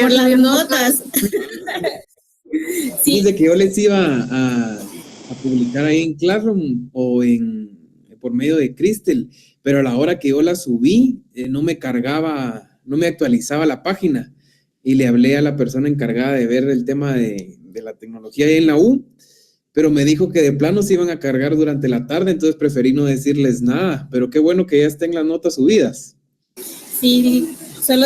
por las notas. Sí. Desde que yo les iba a publicar ahí en Classroom o por medio de Crystal, pero a la hora que yo la subí, no me actualizaba la página, y le hablé a la persona encargada de ver el tema de la tecnología ahí en la U, pero me dijo que de plano se iban a cargar durante la tarde, entonces preferí no decirles nada, pero qué bueno que ya estén las notas subidas. Sí, solo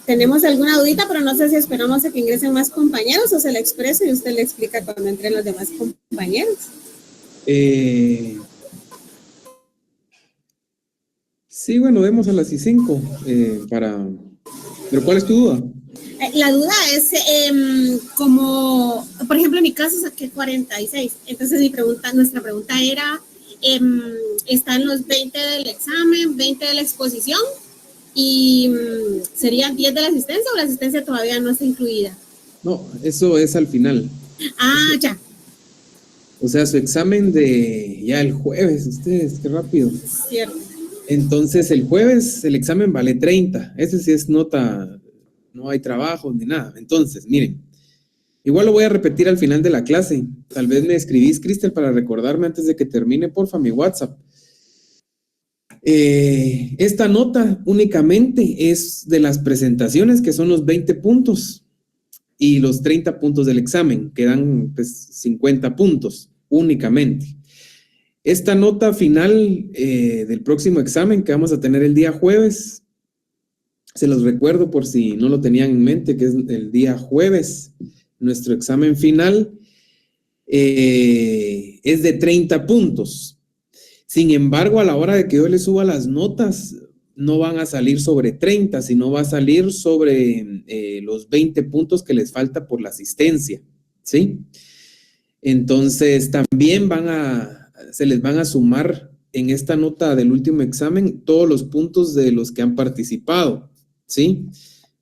tenemos alguna dudita, pero no sé si esperamos a que ingresen más compañeros o se le exprese y usted le explica cuando entren los demás compañeros. Sí, bueno, vemos a las 5 ¿Pero cuál es tu duda? La duda es como, por ejemplo, en mi caso saqué 46. Entonces nuestra pregunta era, están los 20 del examen, 20 de la exposición, y ¿serían 10 de la asistencia o la asistencia todavía no está incluida? No, eso es al final. Ah, ya. O sea, su examen de ya el jueves, ustedes, qué rápido. Cierto. Entonces, el jueves el examen vale 30. Ese sí es nota, no hay trabajo ni nada. Entonces, miren, igual lo voy a repetir al final de la clase. Tal vez me escribís, Cristel, para recordarme antes de que termine, porfa, mi WhatsApp. Esta nota únicamente es de las presentaciones, que son los 20 puntos, y los 30 puntos del examen, que dan pues 50 puntos únicamente. Esta nota final del próximo examen que vamos a tener el día jueves, se los recuerdo por si no lo tenían en mente, que es el día jueves, nuestro examen final es de 30 puntos. Sin embargo, a la hora de que yo les suba las notas, no van a salir sobre 30, sino va a salir sobre los 20 puntos que les falta por la asistencia, ¿sí? Entonces, también se les van a sumar en esta nota del último examen todos los puntos de los que han participado, ¿sí?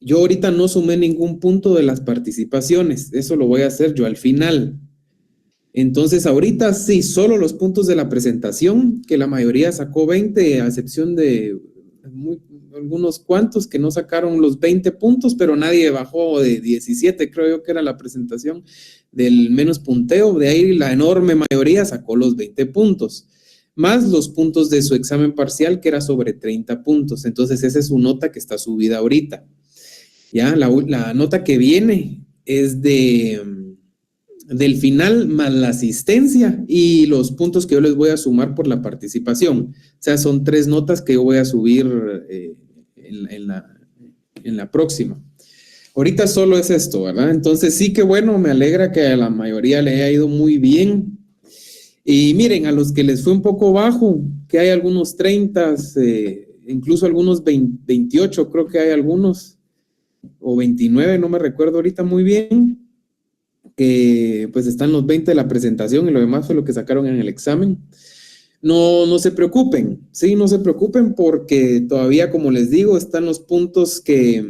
Yo ahorita no sumé ningún punto de las participaciones, eso lo voy a hacer yo al final. Entonces, ahorita sí, solo los puntos de la presentación, que la mayoría sacó 20, a excepción de algunos cuantos que no sacaron los 20 puntos, pero nadie bajó de 17, creo yo que era la presentación del menos punteo. De ahí la enorme mayoría sacó los 20 puntos, más los puntos de su examen parcial, que era sobre 30 puntos. Entonces, esa es su nota que está subida ahorita. Ya, la nota que viene es del final más la asistencia y los puntos que yo les voy a sumar por la participación. O sea, son 3 notas que yo voy a subir en la próxima. Ahorita solo es esto, ¿verdad? Entonces sí, que bueno, me alegra que a la mayoría le haya ido muy bien. Y miren, a los que les fue un poco bajo, que hay algunos 30, incluso algunos 28, creo que hay algunos, o 29, no me recuerdo ahorita muy bien, que pues están los 20 de la presentación y lo demás fue lo que sacaron en el examen. No se preocupen, sí, no se preocupen, porque todavía, como les digo, están los puntos que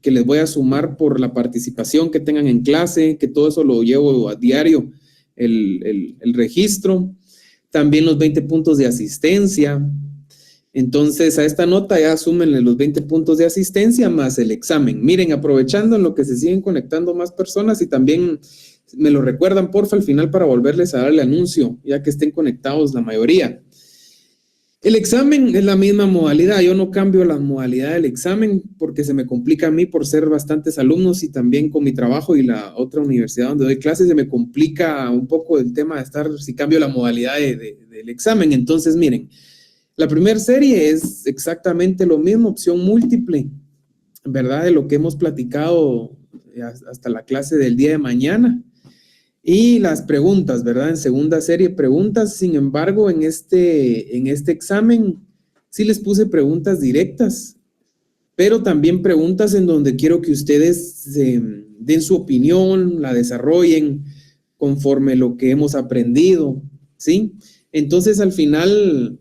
les voy a sumar por la participación que tengan en clase, que todo eso lo llevo a diario, el registro, también los 20 puntos de asistencia. Entonces, a esta nota ya súmenle los 20 puntos de asistencia más el examen. Miren, aprovechando en lo que se siguen conectando más personas, y también me lo recuerdan, porfa, al final, para volverles a dar el anuncio, ya que estén conectados la mayoría. El examen es la misma modalidad. Yo no cambio la modalidad del examen porque se me complica a mí por ser bastantes alumnos, y también con mi trabajo y la otra universidad donde doy clases se me complica un poco el tema de estar, si cambio la modalidad del examen. Entonces, miren, la primera serie es exactamente lo mismo, opción múltiple, ¿verdad? De lo que hemos platicado hasta la clase del día de mañana. Y las preguntas, ¿verdad? En segunda serie, preguntas. Sin embargo, en este examen sí les puse preguntas directas, pero también preguntas en donde quiero que ustedes den su opinión, la desarrollen conforme lo que hemos aprendido, ¿sí? Entonces, al final,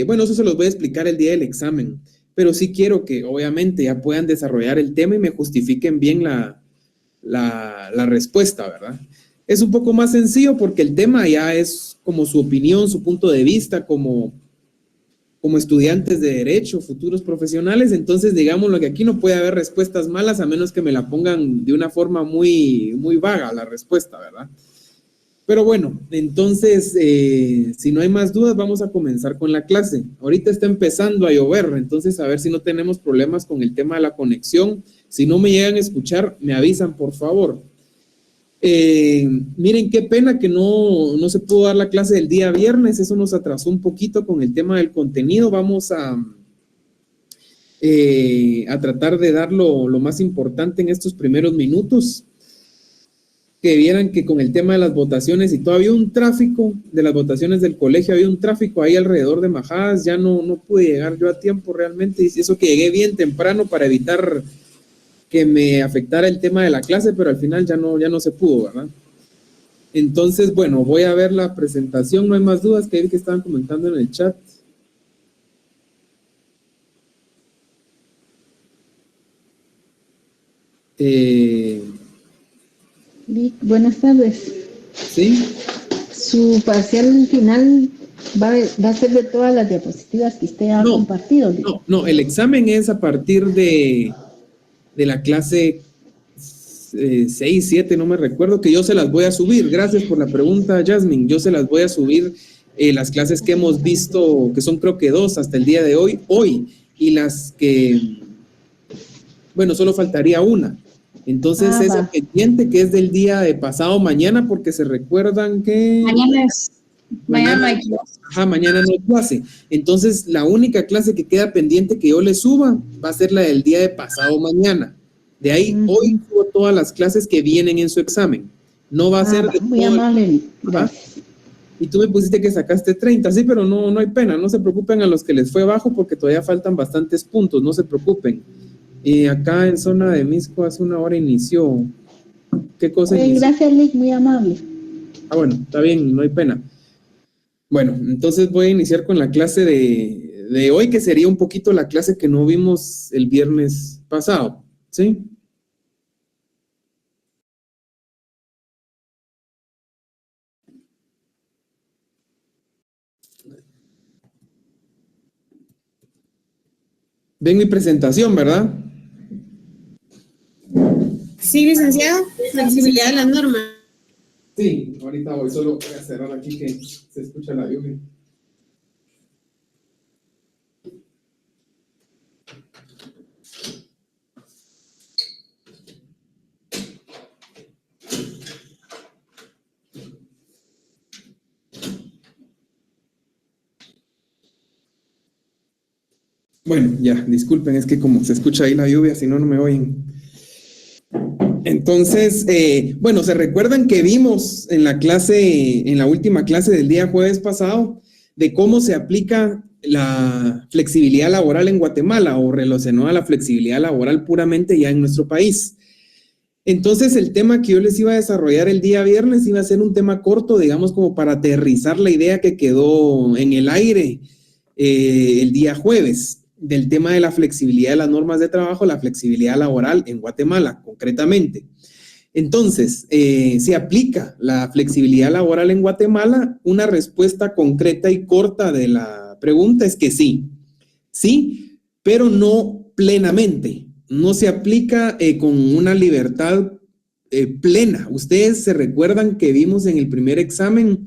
bueno, eso se los voy a explicar el día del examen, pero sí quiero que obviamente ya puedan desarrollar el tema y me justifiquen bien la respuesta, ¿verdad? Es un poco más sencillo porque el tema ya es como su opinión, su punto de vista, como como estudiantes de derecho, futuros profesionales. Entonces, digamos lo que aquí no puede haber respuestas malas a menos que me la pongan de una forma muy, muy vaga la respuesta, ¿verdad? Pero bueno, entonces, si no hay más dudas, vamos a comenzar con la clase. Ahorita está empezando a llover, entonces a ver si no tenemos problemas con el tema de la conexión. Si no me llegan a escuchar, me avisan, por favor. Miren, qué pena que no se pudo dar la clase del día viernes, eso nos atrasó un poquito con el tema del contenido. Vamos a tratar de dar lo más importante en estos primeros minutos. Que vieran que con el tema de las votaciones y todavía un tráfico de las votaciones del colegio, había un tráfico ahí alrededor de Majadas, ya no pude llegar yo a tiempo realmente, y eso que llegué bien temprano para evitar que me afectara el tema de la clase, pero al final ya no se pudo, ¿verdad? Entonces, bueno, voy a ver la presentación, no hay más dudas que vi que estaban comentando en el chat. Buenas tardes. Sí. Su parcial final va a ser de todas las diapositivas que usted ha compartido. No, el examen es a partir de la clase 6, 7, no me recuerdo, que yo se las voy a subir. Gracias por la pregunta, Jasmine. Yo se las voy a subir, las clases que hemos visto, que son creo que 2 hasta el día de hoy, y las que, bueno, solo faltaría una. Entonces, esa pendiente que es del día de pasado mañana, porque se recuerdan que... Mañana no hay clase. Ajá, mañana no hay clase. Entonces, la única clase que queda pendiente que yo le suba va a ser la del día de pasado mañana. De ahí, hoy subo todas las clases que vienen en su examen. No va a ser... Muy amable, gracias. Y tú me pusiste que sacaste 30, sí, pero no hay pena. No se preocupen a los que les fue bajo porque todavía faltan bastantes puntos, no se preocupen. Y acá en zona de Misco hace una hora inició. ¿Qué cosa inició? Gracias, Lick, muy amable. Bueno, está bien, no hay pena. Bueno, entonces voy a iniciar con la clase de hoy, que sería un poquito la clase que no vimos el viernes pasado, ¿sí? Ven mi presentación, ¿verdad? Sí, licenciado, flexibilidad de las normas. Sí, ahorita voy, solo voy a cerrar aquí que se escucha la lluvia. Bueno, ya, disculpen, es que como se escucha ahí la lluvia, si no me oyen. Entonces, bueno, ¿se recuerdan que vimos en la clase, en la última clase del día jueves pasado, de cómo se aplica la flexibilidad laboral en Guatemala o relacionada a la flexibilidad laboral puramente ya en nuestro país? Entonces, el tema que yo les iba a desarrollar el día viernes iba a ser un tema corto, digamos, como para aterrizar la idea que quedó en el aire el día jueves, del tema de la flexibilidad de las normas de trabajo, la flexibilidad laboral en Guatemala, concretamente. Entonces, ¿se aplica la flexibilidad laboral en Guatemala? Una respuesta concreta y corta de la pregunta es que sí. Sí, pero no plenamente. No se aplica con una libertad plena. Ustedes se recuerdan que vimos en el primer examen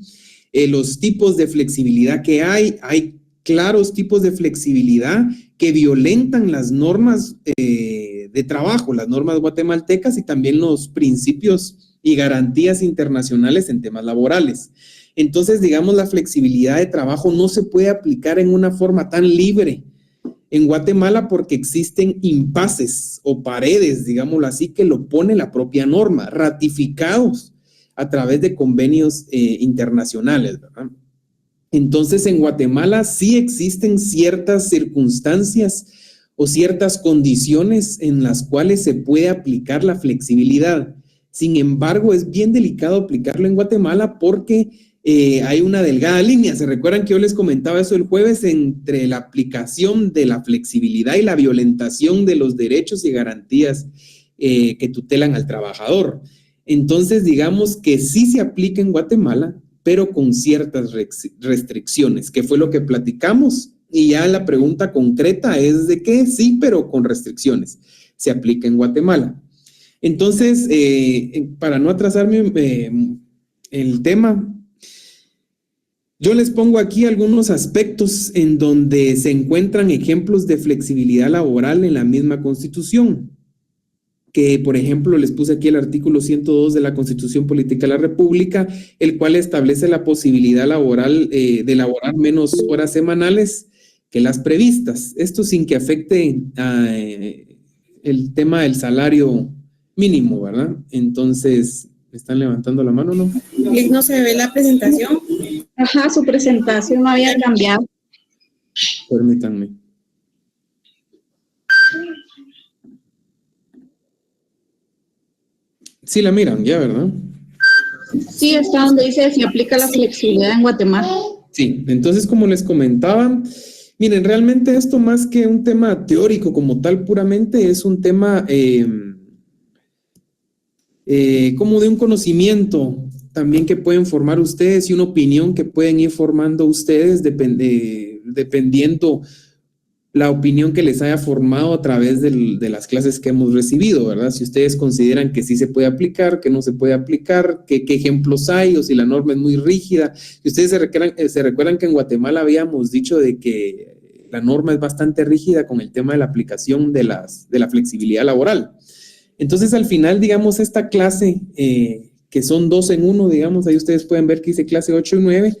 los tipos de flexibilidad que hay. Hay claros tipos de flexibilidad que violentan las normas de trabajo, las normas guatemaltecas y también los principios y garantías internacionales en temas laborales. Entonces, digamos, la flexibilidad de trabajo no se puede aplicar en una forma tan libre en Guatemala porque existen impases o paredes, digámoslo así, que lo pone la propia norma, ratificados a través de convenios internacionales, ¿verdad? Entonces, en Guatemala sí existen ciertas circunstancias o ciertas condiciones en las cuales se puede aplicar la flexibilidad. Sin embargo, es bien delicado aplicarlo en Guatemala porque hay una delgada línea. ¿Se recuerdan que yo les comentaba eso el jueves entre la aplicación de la flexibilidad y la violentación de los derechos y garantías que tutelan al trabajador? Entonces, digamos que sí se aplica en Guatemala, pero con ciertas restricciones, que fue lo que platicamos y ya la pregunta concreta es de que sí, pero con restricciones. Se aplica en Guatemala. Entonces, para no atrasarme el tema, yo les pongo aquí algunos aspectos en donde se encuentran ejemplos de flexibilidad laboral en la misma Constitución. Que, por ejemplo, les puse aquí el artículo 102 de la Constitución Política de la República, el cual establece la posibilidad laboral de elaborar menos horas semanales que las previstas. Esto sin que afecte el tema del salario mínimo, ¿verdad? Entonces, ¿me están levantando la mano, no? No se ve la presentación. Ajá, su presentación no había cambiado. Permítanme. Sí la miran ya, ¿verdad? Sí, está donde dice si aplica la flexibilidad en Guatemala. Sí, entonces como les comentaba, miren, realmente esto más que un tema teórico como tal puramente es un tema como de un conocimiento también que pueden formar ustedes y una opinión que pueden ir formando ustedes dependiendo la opinión que les haya formado a través de las clases que hemos recibido, ¿verdad? Si ustedes consideran que sí se puede aplicar, que no se puede aplicar, qué ejemplos hay o si la norma es muy rígida. Si ustedes se recuerdan que en Guatemala habíamos dicho de que la norma es bastante rígida con el tema de la aplicación de la flexibilidad laboral. Entonces, al final, digamos, esta clase, que son 2 en 1, digamos, ahí ustedes pueden ver que dice clase 8 y 9,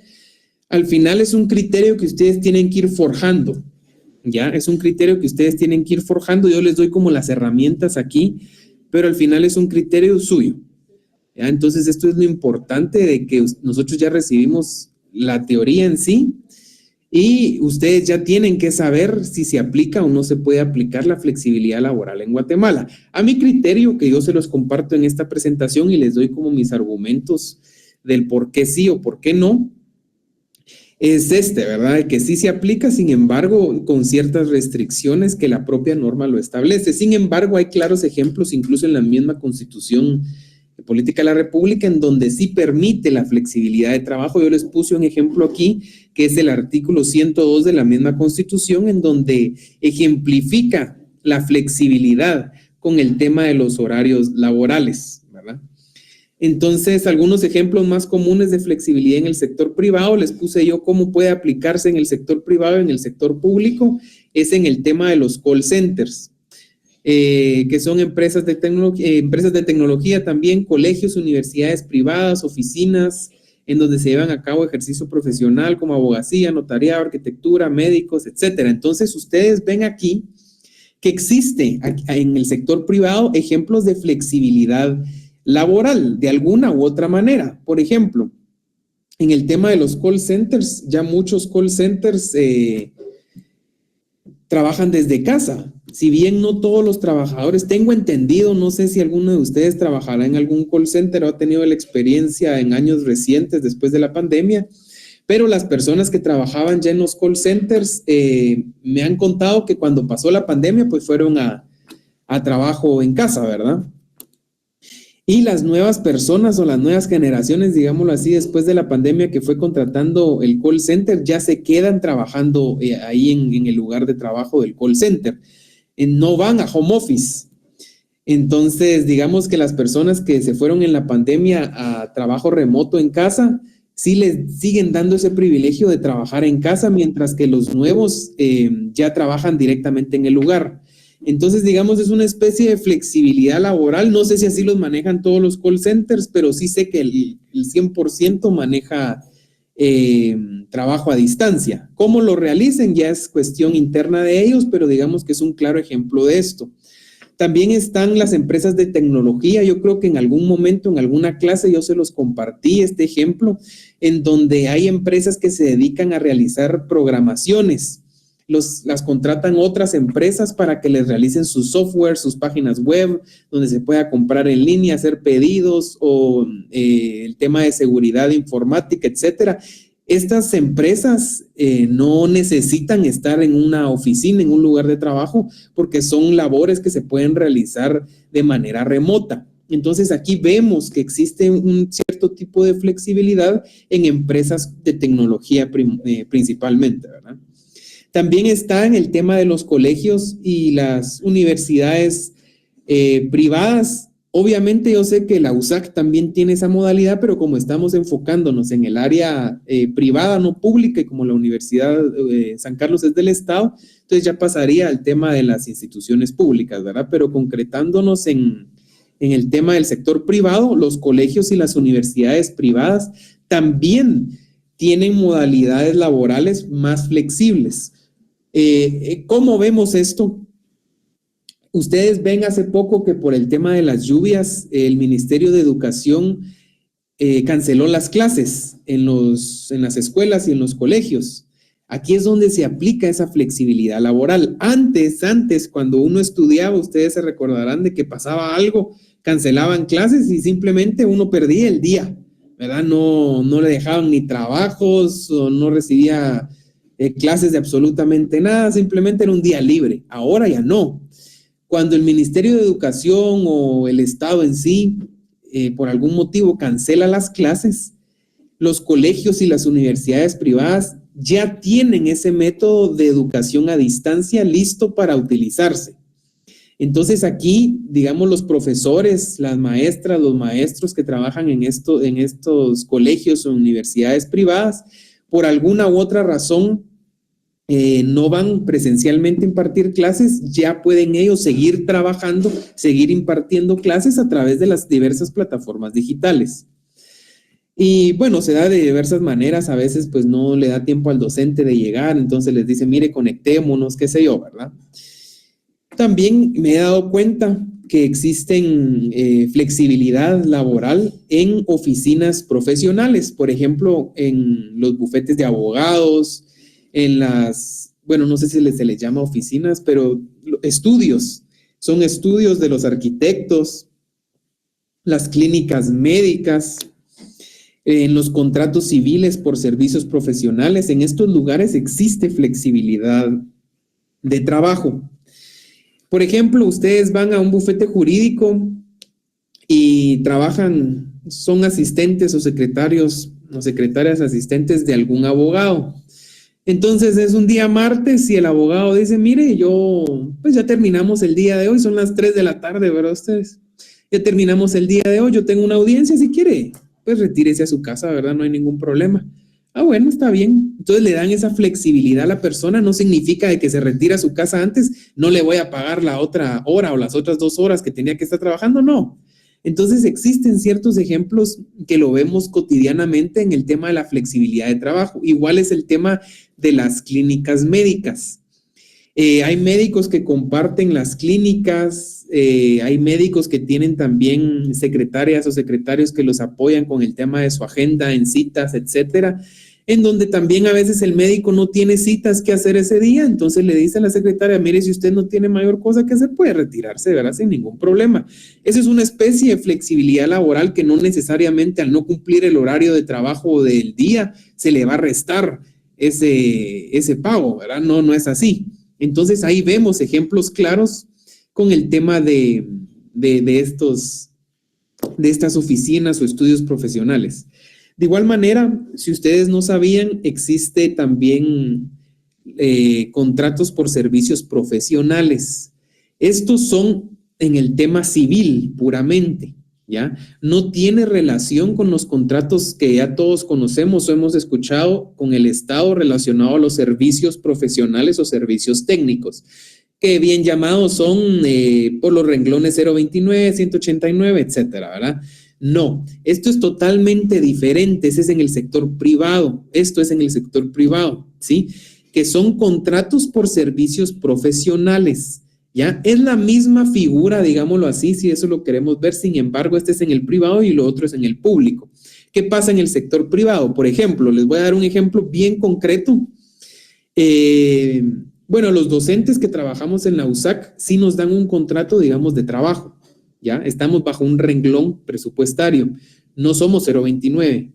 al final es un criterio que ustedes tienen que ir forjando. Ya, es un criterio que ustedes tienen que ir forjando. Yo les doy como las herramientas aquí, pero al final es un criterio suyo. ¿Ya? Entonces, esto es lo importante de que nosotros ya recibimos la teoría en sí y ustedes ya tienen que saber si se aplica o no se puede aplicar la flexibilidad laboral en Guatemala. A mi criterio, que yo se los comparto en esta presentación y les doy como mis argumentos del por qué sí o por qué no, es ¿verdad? Que sí se aplica, sin embargo, con ciertas restricciones que la propia norma lo establece. Sin embargo, hay claros ejemplos, incluso en la misma Constitución Política de la República, en donde sí permite la flexibilidad de trabajo. Yo les puse un ejemplo aquí, que es el artículo 102 de la misma Constitución, en donde ejemplifica la flexibilidad con el tema de los horarios laborales, ¿verdad? Entonces, algunos ejemplos más comunes de flexibilidad en el sector privado, les puse yo cómo puede aplicarse en el sector privado y en el sector público, es en el tema de los call centers, que son empresas de tecnología también, colegios, universidades privadas, oficinas, en donde se llevan a cabo ejercicio profesional como abogacía, notariado, arquitectura, médicos, etcétera. Entonces, ustedes ven aquí que existe en el sector privado ejemplos de flexibilidad laboral de alguna u otra manera. Por ejemplo, en el tema de los call centers, ya muchos call centers trabajan desde casa. Si bien no todos los trabajadores, tengo entendido, no sé si alguno de ustedes trabajará en algún call center o ha tenido la experiencia en años recientes después de la pandemia, pero las personas que trabajaban ya en los call centers me han contado que cuando pasó la pandemia, pues fueron a trabajo en casa, ¿verdad? Y las nuevas personas o las nuevas generaciones, digámoslo así, después de la pandemia que fue contratando el call center, ya se quedan trabajando ahí en el lugar de trabajo del call center. No van a home office. Entonces, digamos que las personas que se fueron en la pandemia a trabajo remoto en casa, sí les siguen dando ese privilegio de trabajar en casa, mientras que los nuevos ya trabajan directamente en el lugar. Entonces, digamos, es una especie de flexibilidad laboral. No sé si así los manejan todos los call centers, pero sí sé que el 100% maneja trabajo a distancia. Cómo lo realicen ya es cuestión interna de ellos, pero digamos que es un claro ejemplo de esto. También están las empresas de tecnología. Yo creo que en algún momento, en alguna clase, yo se los compartí este ejemplo, en donde hay empresas que se dedican a realizar programaciones. Las contratan otras empresas para que les realicen su software, sus páginas web, donde se pueda comprar en línea, hacer pedidos o el tema de seguridad informática, etcétera. Estas empresas no necesitan estar en una oficina, en un lugar de trabajo, porque son labores que se pueden realizar de manera remota. Entonces, aquí vemos que existe un cierto tipo de flexibilidad en empresas de tecnología principalmente, ¿verdad? También está en el tema de los colegios y las universidades privadas. Obviamente yo sé que la USAC también tiene esa modalidad, pero como estamos enfocándonos en el área privada, no pública, y como la Universidad San Carlos es del Estado, entonces ya pasaría al tema de las instituciones públicas, ¿verdad? Pero concretándonos en el tema del sector privado, los colegios y las universidades privadas también tienen modalidades laborales más flexibles. ¿Cómo vemos esto? Ustedes ven hace poco que por el tema de las lluvias, el Ministerio de Educación canceló las clases en las escuelas y en los colegios. Aquí es donde se aplica esa flexibilidad laboral. Antes, cuando uno estudiaba, ustedes se recordarán de que pasaba algo, cancelaban clases y simplemente uno perdía el día, ¿verdad? No le dejaban ni trabajos o no recibía clases de absolutamente nada, simplemente era un día libre. Ahora ya no. Cuando el Ministerio de Educación o el Estado en sí, por algún motivo, cancela las clases, los colegios y las universidades privadas ya tienen ese método de educación a distancia listo para utilizarse. Entonces aquí, digamos, los profesores, las maestras, los maestros que trabajan en estos colegios o universidades privadas, por alguna u otra razón, no van presencialmente a impartir clases, ya pueden ellos seguir trabajando, seguir impartiendo clases a través de las diversas plataformas digitales. Y bueno, se da de diversas maneras, a veces pues no le da tiempo al docente de llegar, entonces les dice, mire, conectémonos, qué sé yo, ¿verdad? También me he dado cuenta que existen flexibilidad laboral en oficinas profesionales, por ejemplo, en los bufetes de abogados, en bueno, no sé si se les llama oficinas, pero estudios, son estudios de los arquitectos, las clínicas médicas, en los contratos civiles por servicios profesionales. En estos lugares existe flexibilidad de trabajo. Por ejemplo, ustedes van a un bufete jurídico y trabajan, son asistentes o secretarios o secretarias asistentes de algún abogado. Entonces es un día martes y el abogado dice, mire, pues ya terminamos el día de hoy, son las 3 de la tarde, ¿verdad ustedes? Ya terminamos el día de hoy, yo tengo una audiencia, si quiere, pues retírese a su casa, ¿verdad? No hay ningún problema. Ah, bueno, está bien. Entonces le dan esa flexibilidad a la persona, no significa de que se retira a su casa antes, no le voy a pagar la otra hora o las otras 2 horas que tenía que estar trabajando, no. Entonces existen ciertos ejemplos que lo vemos cotidianamente en el tema de la flexibilidad de trabajo. Igual es el tema de las clínicas médicas. Hay médicos que comparten las clínicas, hay médicos que tienen también secretarias o secretarios que los apoyan con el tema de su agenda en citas, etcétera, en donde también a veces el médico no tiene citas que hacer ese día, entonces le dice a la secretaria, mire, si usted no tiene mayor cosa que hacer, puede retirarse, ¿verdad? Sin ningún problema. Esa es una especie de flexibilidad laboral que no necesariamente al no cumplir el horario de trabajo del día se le va a restar ese pago, ¿verdad? No es así. Entonces ahí vemos ejemplos claros con el tema de estas oficinas o estudios profesionales. De igual manera, si ustedes no sabían, existe también contratos por servicios profesionales. Estos son en el tema civil puramente, ¿ya? No tiene relación con los contratos que ya todos conocemos o hemos escuchado con el Estado relacionado a los servicios profesionales o servicios técnicos, que bien llamados son por los renglones 029, 189, etcétera, ¿verdad? No, esto es totalmente diferente, ese es en el sector privado, esto es en el sector privado, ¿sí? Que son contratos por servicios profesionales, ¿ya? Es la misma figura, digámoslo así, si eso lo queremos ver, sin embargo, este es en el privado y lo otro es en el público. ¿Qué pasa en el sector privado? Por ejemplo, les voy a dar un ejemplo bien concreto. Bueno, los docentes que trabajamos en la USAC sí nos dan un contrato, digamos, de trabajo, ¿ya? Estamos bajo un renglón presupuestario. No somos 029,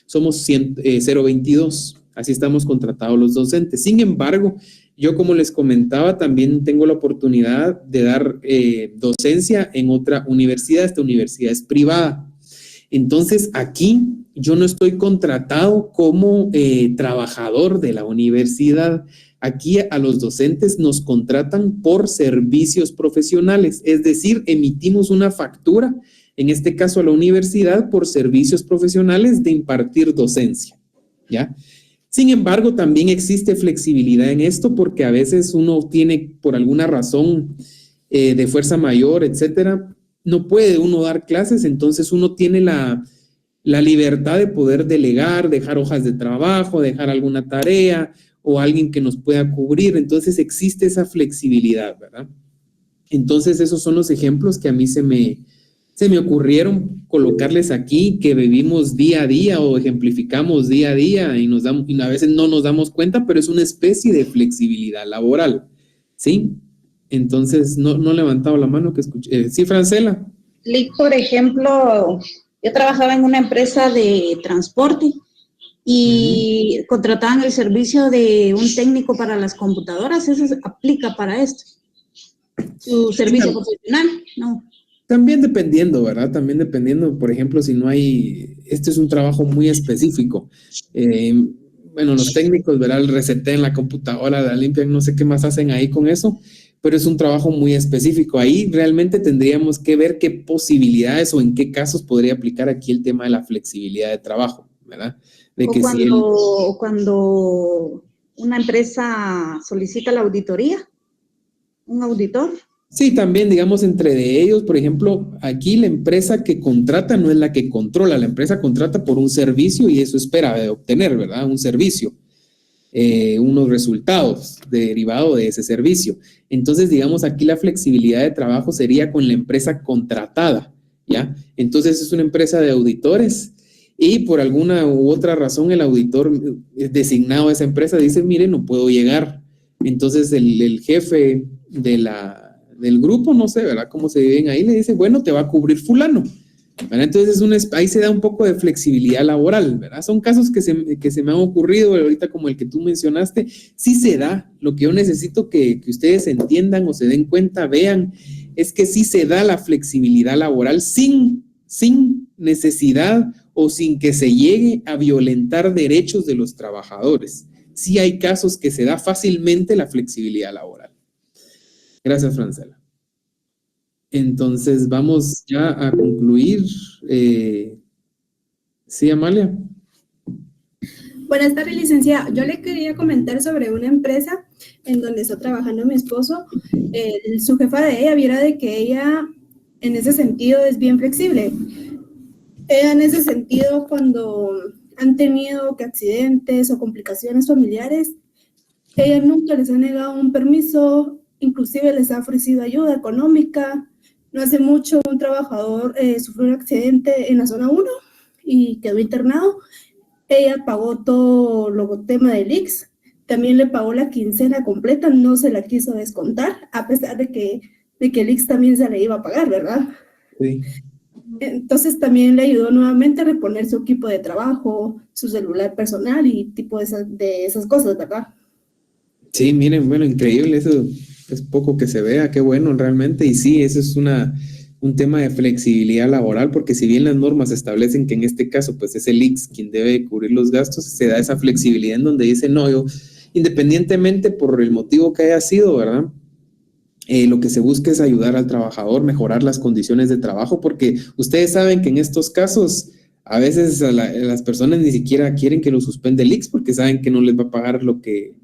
somos 022. Así estamos contratados los docentes. Sin embargo, yo como les comentaba, también tengo la oportunidad de dar docencia en otra universidad. Esta universidad es privada. Entonces, aquí yo no estoy contratado como trabajador de la universidad, Aquí a los docentes nos contratan por servicios profesionales, es decir, emitimos una factura, en este caso a la universidad, por servicios profesionales de impartir docencia, ¿ya? Sin embargo, también existe flexibilidad en esto porque a veces uno tiene, por alguna razón de fuerza mayor, etcétera, no puede uno dar clases, entonces uno tiene la libertad de poder delegar, dejar hojas de trabajo, dejar alguna tarea o alguien que nos pueda cubrir. Entonces existe esa flexibilidad, ¿verdad? Entonces esos son los ejemplos que a mí se me ocurrieron colocarles aquí, que vivimos día a día o ejemplificamos día a día y a veces no nos damos cuenta, pero es una especie de flexibilidad laboral, ¿sí? Entonces, no he levantado la mano que escuché. Sí, Francela. Por ejemplo, yo trabajaba en una empresa de transporte y contrataban el servicio de un técnico para las computadoras. Eso se aplica para esto. Su servicio profesional, ¿no? También dependiendo, ¿verdad? También dependiendo, por ejemplo, si no hay, este es un trabajo muy específico. Bueno, los técnicos, ¿verdad? El resetean la computadora, la limpian, no sé qué más hacen ahí con eso, pero es un trabajo muy específico. Ahí realmente tendríamos que ver qué posibilidades o en qué casos podría aplicar aquí el tema de la flexibilidad de trabajo, ¿verdad? De que cuando una empresa solicita la auditoría, un auditor. Sí, también, digamos, entre de ellos, por ejemplo, aquí la empresa que contrata no es la que controla, la empresa contrata por un servicio y eso espera de obtener, ¿verdad? Un servicio, unos resultados derivados de ese servicio. Entonces, digamos, aquí la flexibilidad de trabajo sería con la empresa contratada, ¿ya? Entonces, es una empresa de auditores y por alguna u otra razón el auditor designado a esa empresa dice, mire, no puedo llegar. Entonces, el jefe del grupo, no sé, ¿verdad? Cómo se viven ahí, le dice, bueno, te va a cubrir fulano, ¿verdad? Entonces ahí se da un poco de flexibilidad laboral, ¿verdad? Son casos que se me han ocurrido ahorita como el que tú mencionaste, sí se da. Lo que yo necesito que ustedes entiendan o se den cuenta, vean, es que sí se da la flexibilidad laboral sin necesidad o sin que se llegue a violentar derechos de los trabajadores. Sí hay casos que se da fácilmente la flexibilidad laboral. Gracias, Francela. Entonces, vamos ya a concluir. Sí, Amalia. Buenas tardes, licenciada. Yo le quería comentar sobre una empresa en donde está trabajando mi esposo. Su jefa de ella viera de que ella, en ese sentido, es bien flexible. Ella, en ese sentido, cuando han tenido accidentes o complicaciones familiares, ella nunca les ha negado un permiso. Inclusive les ha ofrecido ayuda económica. No hace mucho un trabajador sufrió un accidente en la zona 1 y quedó internado. Ella pagó todo el tema del IX, también le pagó la quincena completa, no se la quiso descontar, a pesar de que el IX también se le iba a pagar, ¿verdad? Sí. Entonces también le ayudó nuevamente a reponer su equipo de trabajo, su celular personal y tipo de esas cosas, ¿verdad? Sí, miren, bueno, increíble, eso es poco que se vea, qué bueno realmente, y sí, eso es un tema de flexibilidad laboral, porque si bien las normas establecen que en este caso, pues es el IX quien debe cubrir los gastos, se da esa flexibilidad en donde dice, no, yo, independientemente por el motivo que haya sido, ¿verdad? Lo que se busca es ayudar al trabajador, mejorar las condiciones de trabajo, porque ustedes saben que en estos casos, a veces las personas ni siquiera quieren que lo suspenda el IX, porque saben que no les va a pagar lo que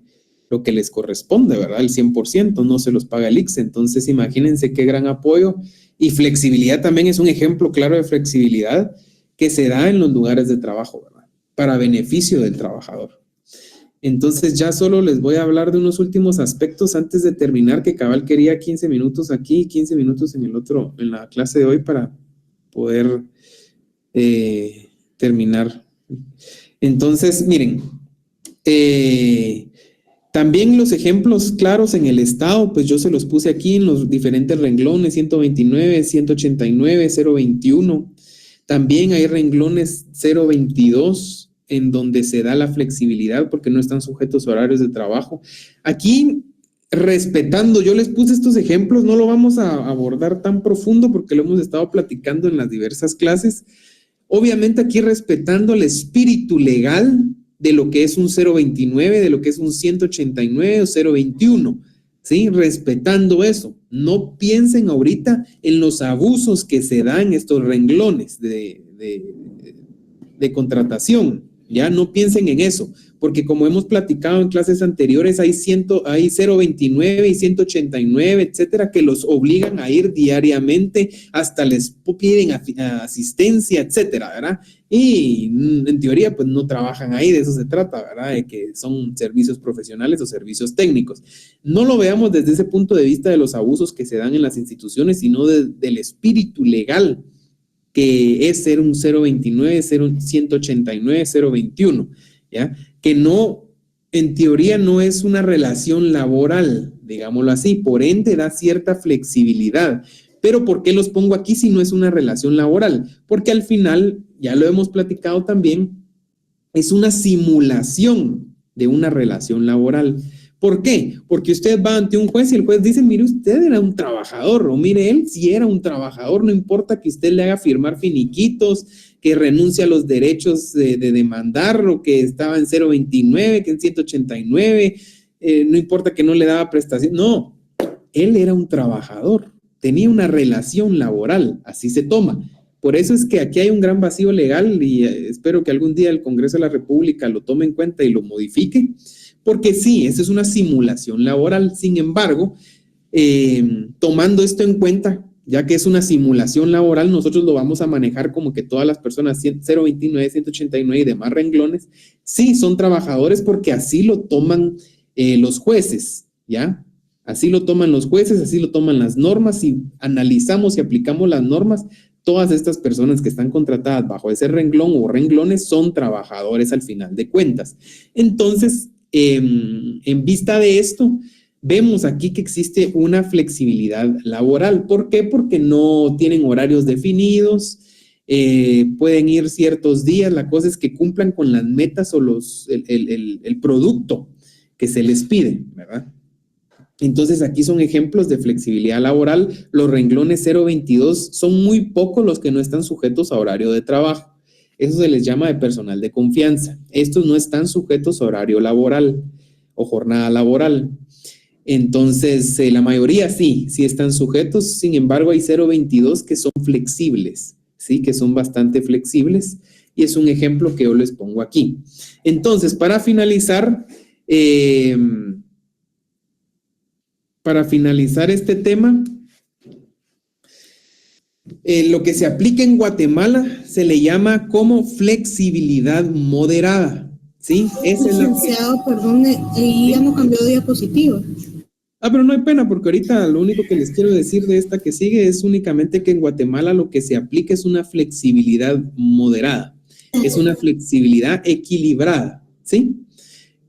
les corresponde, ¿verdad? El 100% no se los paga el IX. Entonces, imagínense qué gran apoyo. Y flexibilidad también es un ejemplo claro de flexibilidad que se da en los lugares de trabajo, ¿verdad? Para beneficio del trabajador. Entonces, ya solo les voy a hablar de unos últimos aspectos antes de terminar, que cabal quería 15 minutos aquí y 15 minutos en la clase de hoy para poder terminar. Entonces, miren, también los ejemplos claros en el estado, pues yo se los puse aquí en los diferentes renglones, 129, 189, 021. También hay renglones 022 en donde se da la flexibilidad porque no están sujetos a horarios de trabajo. Aquí, respetando, yo les puse estos ejemplos, no lo vamos a abordar tan profundo porque lo hemos estado platicando en las diversas clases. Obviamente aquí respetando el espíritu legal de lo que es un 029, de lo que es un 189 o 021, ¿sí? Respetando eso. No piensen ahorita en los abusos que se dan estos renglones de contratación. Ya no piensen en eso, porque como hemos platicado en clases anteriores, hay 029 y 189, etcétera, que los obligan a ir diariamente, hasta les piden asistencia, etcétera, ¿verdad? Y en teoría, pues no trabajan ahí, de eso se trata, ¿verdad? De que son servicios profesionales o servicios técnicos. No lo veamos desde ese punto de vista de los abusos que se dan en las instituciones, sino del espíritu legal, que es ser un 029, 189, 021, ¿ya? Que no, en teoría no es una relación laboral, digámoslo así, por ende da cierta flexibilidad. Pero ¿por qué los pongo aquí si no es una relación laboral? Porque al final, ya lo hemos platicado también, es una simulación de una relación laboral. ¿Por qué? Porque usted va ante un juez y el juez dice, mire, usted era un trabajador, o mire, él sí era un trabajador, no importa que usted le haga firmar finiquitos, que renuncia a los derechos de demandar, o que estaba en 029, que en 189, no importa que no le daba prestación, no, él era un trabajador, tenía una relación laboral, así se toma. Por eso es que aquí hay un gran vacío legal y espero que algún día el Congreso de la República lo tome en cuenta y lo modifique. Porque sí, esa es una simulación laboral. Sin embargo, tomando esto en cuenta, ya que es una simulación laboral, nosotros lo vamos a manejar como que todas las personas 029, 189 y demás renglones, sí son trabajadores porque así lo toman los jueces, ¿ya? Así lo toman los jueces, así lo toman las normas. Si analizamos y aplicamos las normas, todas estas personas que están contratadas bajo ese renglón o renglones son trabajadores al final de cuentas. Entonces, en vista de esto, vemos aquí que existe una flexibilidad laboral. ¿Por qué? Porque no tienen horarios definidos, pueden ir ciertos días, la cosa es que cumplan con las metas o el producto que se les pide, ¿verdad? Entonces aquí son ejemplos de flexibilidad laboral. Los renglones 022 son muy pocos los que no están sujetos a horario de trabajo. Eso se les llama de personal de confianza. Estos no están sujetos a horario laboral o jornada laboral. Entonces, la mayoría sí están sujetos. Sin embargo, hay 022 que son flexibles, ¿sí? Que son bastante flexibles. Y es un ejemplo que yo les pongo aquí. Entonces, para finalizar este tema, lo que se aplica en Guatemala se le llama como flexibilidad moderada, ¿sí? Licenciado, perdón, ya no cambió de diapositiva. Pero no hay pena, porque ahorita lo único que les quiero decir de esta que sigue es únicamente que en Guatemala lo que se aplica es una flexibilidad moderada, es una flexibilidad equilibrada, ¿sí?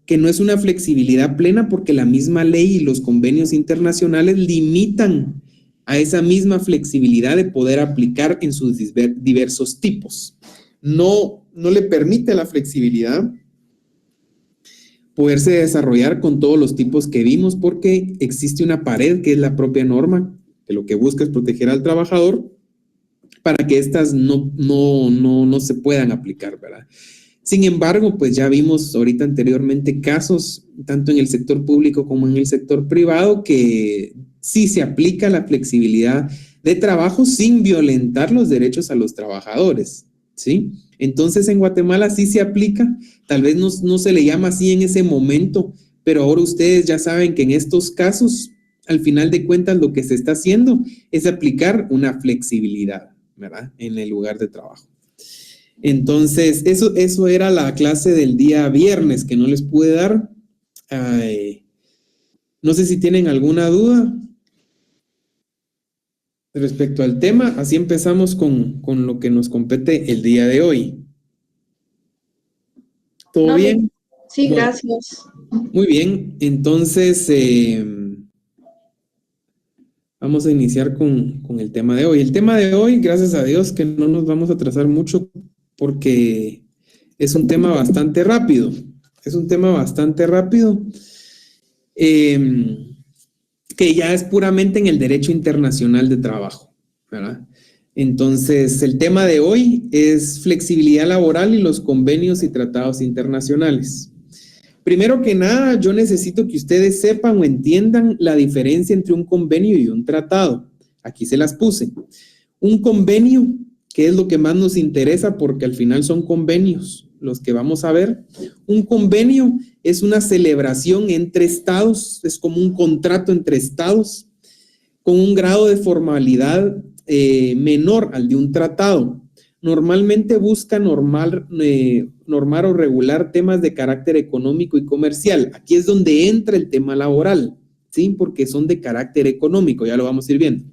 Que no es una flexibilidad plena porque la misma ley y los convenios internacionales limitan a esa misma flexibilidad de poder aplicar en sus diversos tipos. No le permite a la flexibilidad poderse desarrollar con todos los tipos que vimos porque existe una pared que es la propia norma, que lo que busca es proteger al trabajador para que éstas no se puedan aplicar, ¿verdad? Sin embargo, pues ya vimos ahorita anteriormente casos, tanto en el sector público como en el sector privado, que sí se aplica la flexibilidad de trabajo sin violentar los derechos a los trabajadores, ¿sí? Entonces, en Guatemala sí se aplica, tal vez no se le llama así en ese momento, pero ahora ustedes ya saben que en estos casos, al final de cuentas, lo que se está haciendo es aplicar una flexibilidad, ¿verdad? En el lugar de trabajo. Entonces, eso era la clase del día viernes que no les pude dar. No sé si tienen alguna duda respecto al tema. Así empezamos con lo que nos compete el día de hoy. ¿Todo bien? Sí, Bueno, gracias. muy bien. Entonces, vamos a iniciar con el tema de hoy. El tema de hoy, gracias a Dios, que no nos vamos a atrasar mucho porque es un tema bastante rápido. Es un tema bastante rápido que ya es puramente en el derecho internacional de trabajo, ¿verdad? Entonces, el tema de hoy es flexibilidad laboral y los convenios y tratados internacionales. Primero que nada, yo necesito que ustedes sepan o entiendan la diferencia entre un convenio y un tratado. Aquí se las puse. Un convenio, que es lo que más nos interesa porque al final son convenios los que vamos a ver. Un convenio es una celebración entre estados, es como un contrato entre estados con un grado de formalidad menor al de un tratado. Normalmente busca normar o regular temas de carácter económico y comercial. Aquí es donde entra el tema laboral, ¿sí? Porque son de carácter económico, ya lo vamos a ir viendo.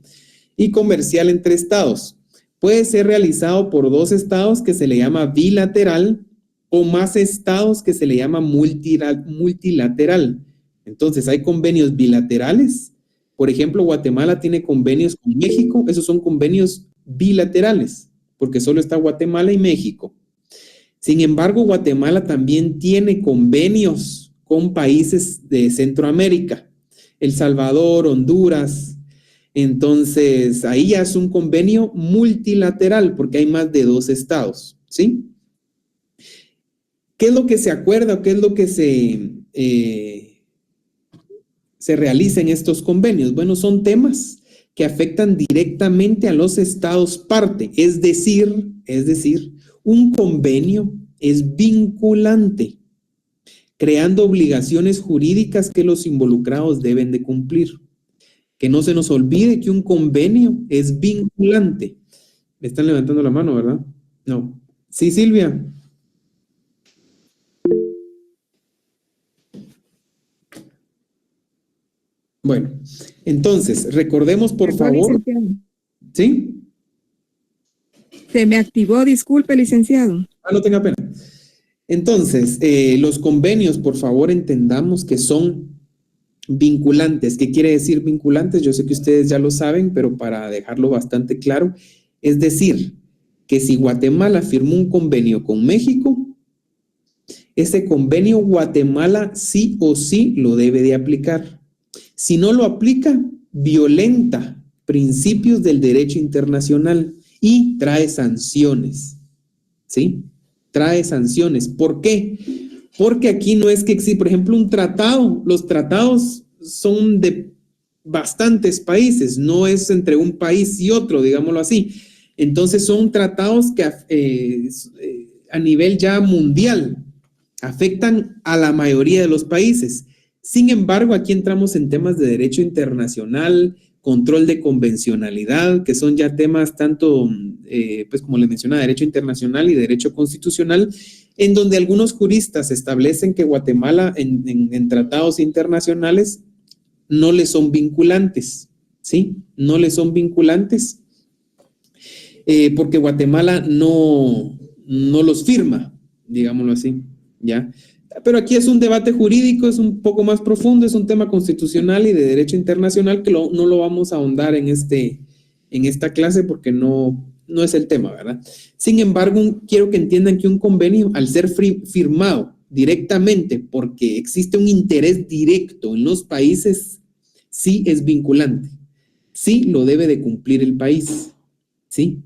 Y comercial entre estados. Puede ser realizado por 2 estados que se le llama bilateral o más estados que se le llama multilateral. Entonces, hay convenios bilaterales. Por ejemplo, Guatemala tiene convenios con México. Esos son convenios bilaterales, porque solo está Guatemala y México. Sin embargo, Guatemala también tiene convenios con países de Centroamérica, El Salvador, Honduras. Entonces, ahí ya es un convenio multilateral, porque hay más de 2 estados, ¿sí? ¿Qué es lo que se acuerda o qué es lo que se realiza en estos convenios? Bueno, son temas que afectan directamente a los estados parte, es decir, un convenio es vinculante, creando obligaciones jurídicas que los involucrados deben de cumplir. Que no se nos olvide que un convenio es vinculante. Me están levantando la mano, ¿verdad? No. Sí, Silvia. Bueno, entonces, recordemos por favor. ¿Sí? Se me activó, disculpe, licenciado. No tenga pena. Entonces, los convenios, por favor, entendamos que son vinculantes. ¿Qué quiere decir vinculantes? Yo sé que ustedes ya lo saben, pero para dejarlo bastante claro, es decir, que si Guatemala firmó un convenio con México, ese convenio Guatemala sí o sí lo debe de aplicar. Si no lo aplica, violenta principios del derecho internacional y trae sanciones, ¿sí? Trae sanciones. ¿Por qué? Porque aquí no es que existe, por ejemplo, un tratado. Los tratados son de bastantes países, no es entre un país y otro, digámoslo así. Entonces son tratados que a nivel ya mundial afectan a la mayoría de los países. Sin embargo, aquí entramos en temas de derecho internacional, control de convencionalidad, que son ya temas tanto, pues como le mencionaba, derecho internacional y derecho constitucional, en donde algunos juristas establecen que Guatemala en tratados internacionales no le son vinculantes, ¿sí? No le son vinculantes porque Guatemala no los firma, digámoslo así, ¿ya? Pero aquí es un debate jurídico, es un poco más profundo, es un tema constitucional y de derecho internacional que no lo vamos a ahondar en esta clase porque no es el tema, ¿verdad? Sin embargo, quiero que entiendan que un convenio, al ser firmado directamente porque existe un interés directo en los países, sí es vinculante, sí lo debe de cumplir el país, ¿sí?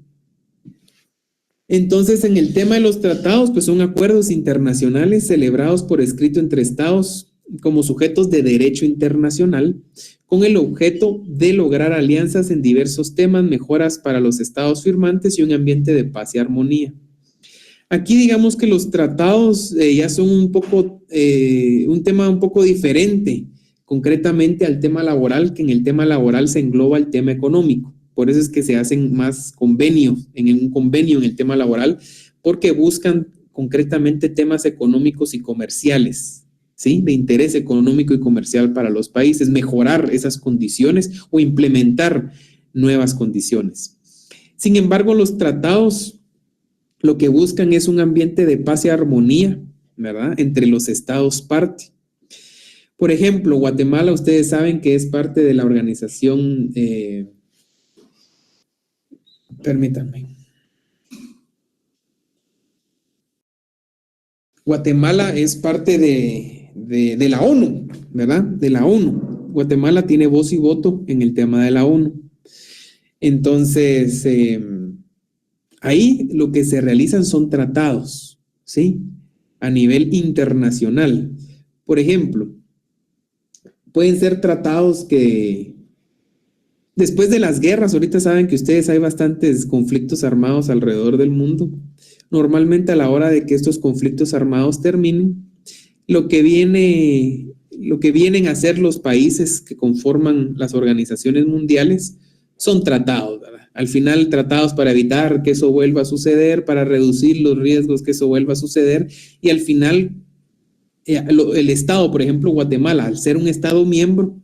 Entonces, en el tema de los tratados, pues son acuerdos internacionales celebrados por escrito entre estados como sujetos de derecho internacional, con el objeto de lograr alianzas en diversos temas, mejoras para los estados firmantes y un ambiente de paz y armonía. Aquí digamos que los tratados ya son un tema un poco diferente, concretamente al tema laboral, que en el tema laboral se engloba el tema económico. Por eso es que se hacen más convenios, en un convenio en el tema laboral, porque buscan concretamente temas económicos y comerciales, ¿sí? De interés económico y comercial para los países, mejorar esas condiciones o implementar nuevas condiciones. Sin embargo, los tratados lo que buscan es un ambiente de paz y armonía, ¿verdad? Entre los estados parte. Por ejemplo, Guatemala, ustedes saben que es parte de la organización... Permítanme. Guatemala es parte de la ONU, ¿verdad? De la ONU. Guatemala tiene voz y voto en el tema de la ONU. Entonces, Ahí lo que se realizan son tratados, ¿sí? A nivel internacional. Por ejemplo, pueden ser tratados que después de las guerras, ahorita saben que ustedes hay bastantes conflictos armados alrededor del mundo. Normalmente a la hora de que estos conflictos armados terminen, lo que vienen a hacer los países que conforman las organizaciones mundiales son tratados, ¿verdad? Al final, tratados para evitar que eso vuelva a suceder, para reducir los riesgos que eso vuelva a suceder, y al final, el Estado, por ejemplo, Guatemala, al ser un Estado miembro,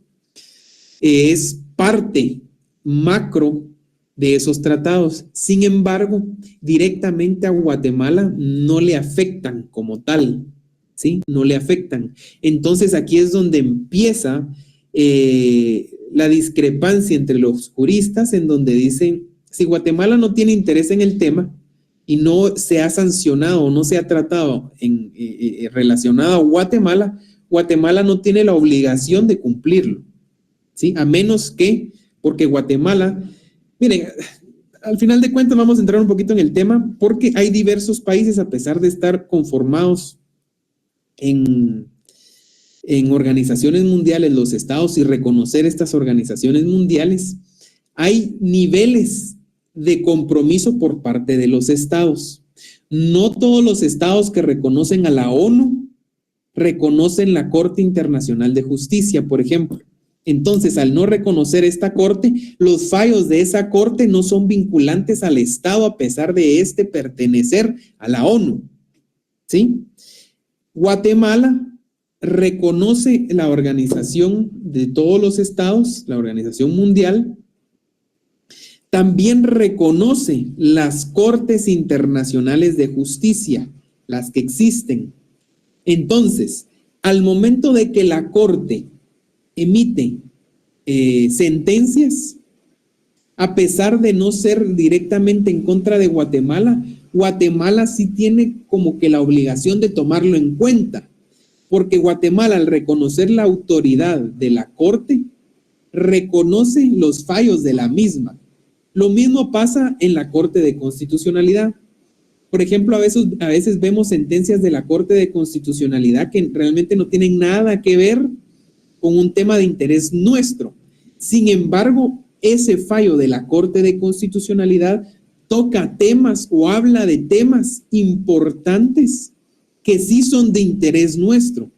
es parte macro de esos tratados. Sin embargo, directamente a Guatemala no le afectan como tal, ¿sí? No le afectan. Entonces, aquí es donde empieza la discrepancia entre los juristas, en donde dicen, si Guatemala no tiene interés en el tema y no se ha sancionado o no se ha tratado relacionado a Guatemala, Guatemala no tiene la obligación de cumplirlo, ¿sí? A menos que, porque Guatemala, miren, al final de cuentas vamos a entrar un poquito en el tema, porque hay diversos países, a pesar de estar conformados en organizaciones mundiales, los estados, y reconocer estas organizaciones mundiales, hay niveles de compromiso por parte de los estados. No todos los estados que reconocen a la ONU reconocen la Corte Internacional de Justicia, por ejemplo. Entonces, al no reconocer esta corte, los fallos de esa corte no son vinculantes al Estado, a pesar de pertenecer a la ONU, ¿sí? Guatemala reconoce la organización de todos los estados, la Organización Mundial. También reconoce las cortes internacionales de justicia, las que existen. Entonces, al momento de que la corte emite sentencias, a pesar de no ser directamente en contra de Guatemala, Guatemala sí tiene como que la obligación de tomarlo en cuenta, porque Guatemala, al reconocer la autoridad de la corte, reconoce los fallos de la misma. Lo mismo pasa en la Corte de Constitucionalidad. Por ejemplo, a veces vemos sentencias de la Corte de Constitucionalidad que realmente no tienen nada que ver con un tema de interés nuestro. Sin embargo, ese fallo de la Corte de Constitucionalidad toca temas o habla de temas importantes que sí son de interés nuestro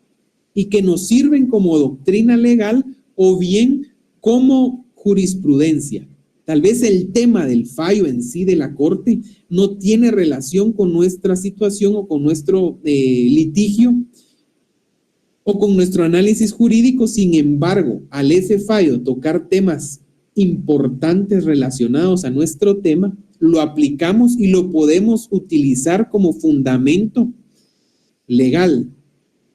y que nos sirven como doctrina legal o bien como jurisprudencia. Tal vez el tema del fallo en sí de la Corte no tiene relación con nuestra situación o con nuestro litigio o con nuestro análisis jurídico. Sin embargo, al ese fallo tocar temas importantes relacionados a nuestro tema, lo aplicamos y lo podemos utilizar como fundamento legal,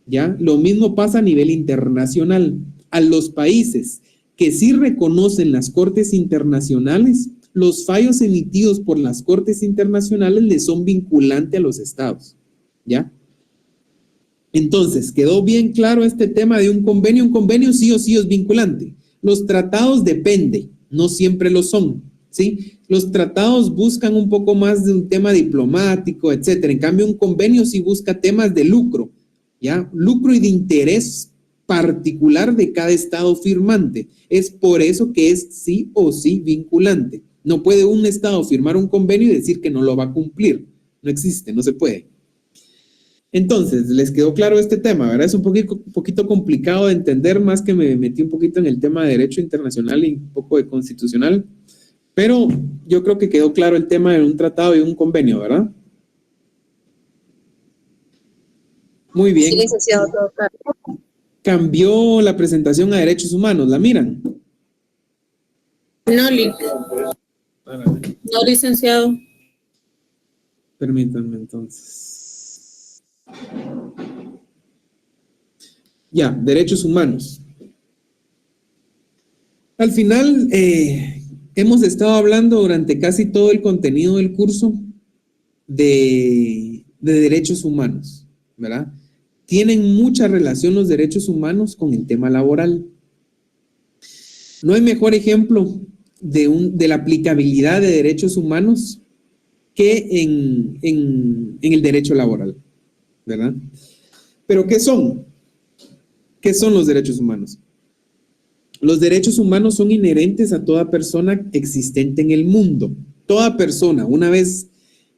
¿ya? Lo mismo pasa a nivel internacional. A los países que sí reconocen las cortes internacionales, los fallos emitidos por las cortes internacionales les son vinculantes a los estados, ¿ya? Entonces, ¿quedó bien claro este tema de un convenio? Un convenio sí o sí es vinculante. Los tratados depende, no siempre lo son, ¿sí? Los tratados buscan un poco más de un tema diplomático, etcétera. En cambio, un convenio sí busca temas de lucro, ¿ya? Lucro y de interés particular de cada estado firmante. Es por eso que es sí o sí vinculante. No puede un estado firmar un convenio y decir que no lo va a cumplir. No existe, no se puede. Entonces, ¿les quedó claro este tema? ¿Verdad? Es un poquito complicado de entender, más que me metí un poquito en el tema de derecho internacional y un poco de constitucional, pero yo creo que quedó claro el tema de un tratado y un convenio, ¿verdad? Muy bien. Sí, licenciado, todo claro. Cambió la presentación a derechos humanos, ¿la miran? No, licenciado. Permítanme entonces. Ya, derechos humanos. Al final, hemos estado hablando durante casi todo el contenido del curso de derechos humanos, ¿verdad? Tienen mucha relación los derechos humanos con el tema laboral. No hay mejor ejemplo de la aplicabilidad de derechos humanos que en el derecho laboral, ¿verdad? Pero ¿qué son? ¿Qué son los derechos humanos? Los derechos humanos son inherentes a toda persona existente en el mundo. Toda persona, una vez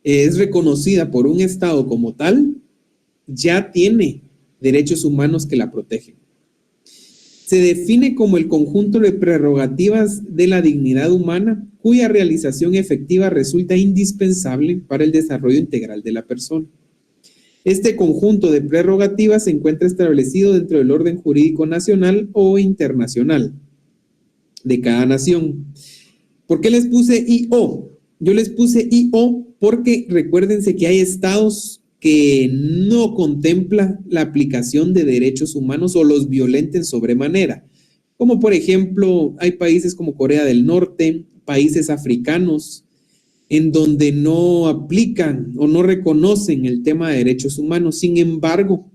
es reconocida por un Estado como tal, ya tiene derechos humanos que la protegen. Se define como el conjunto de prerrogativas de la dignidad humana cuya realización efectiva resulta indispensable para el desarrollo integral de la persona. Este conjunto de prerrogativas se encuentra establecido dentro del orden jurídico nacional o internacional de cada nación. ¿Por qué les puse IO? Yo les puse IO porque recuérdense que hay estados que no contemplan la aplicación de derechos humanos o los violenten sobremanera. Como por ejemplo, hay países como Corea del Norte, países africanos, en donde no aplican o no reconocen el tema de derechos humanos. Sin embargo,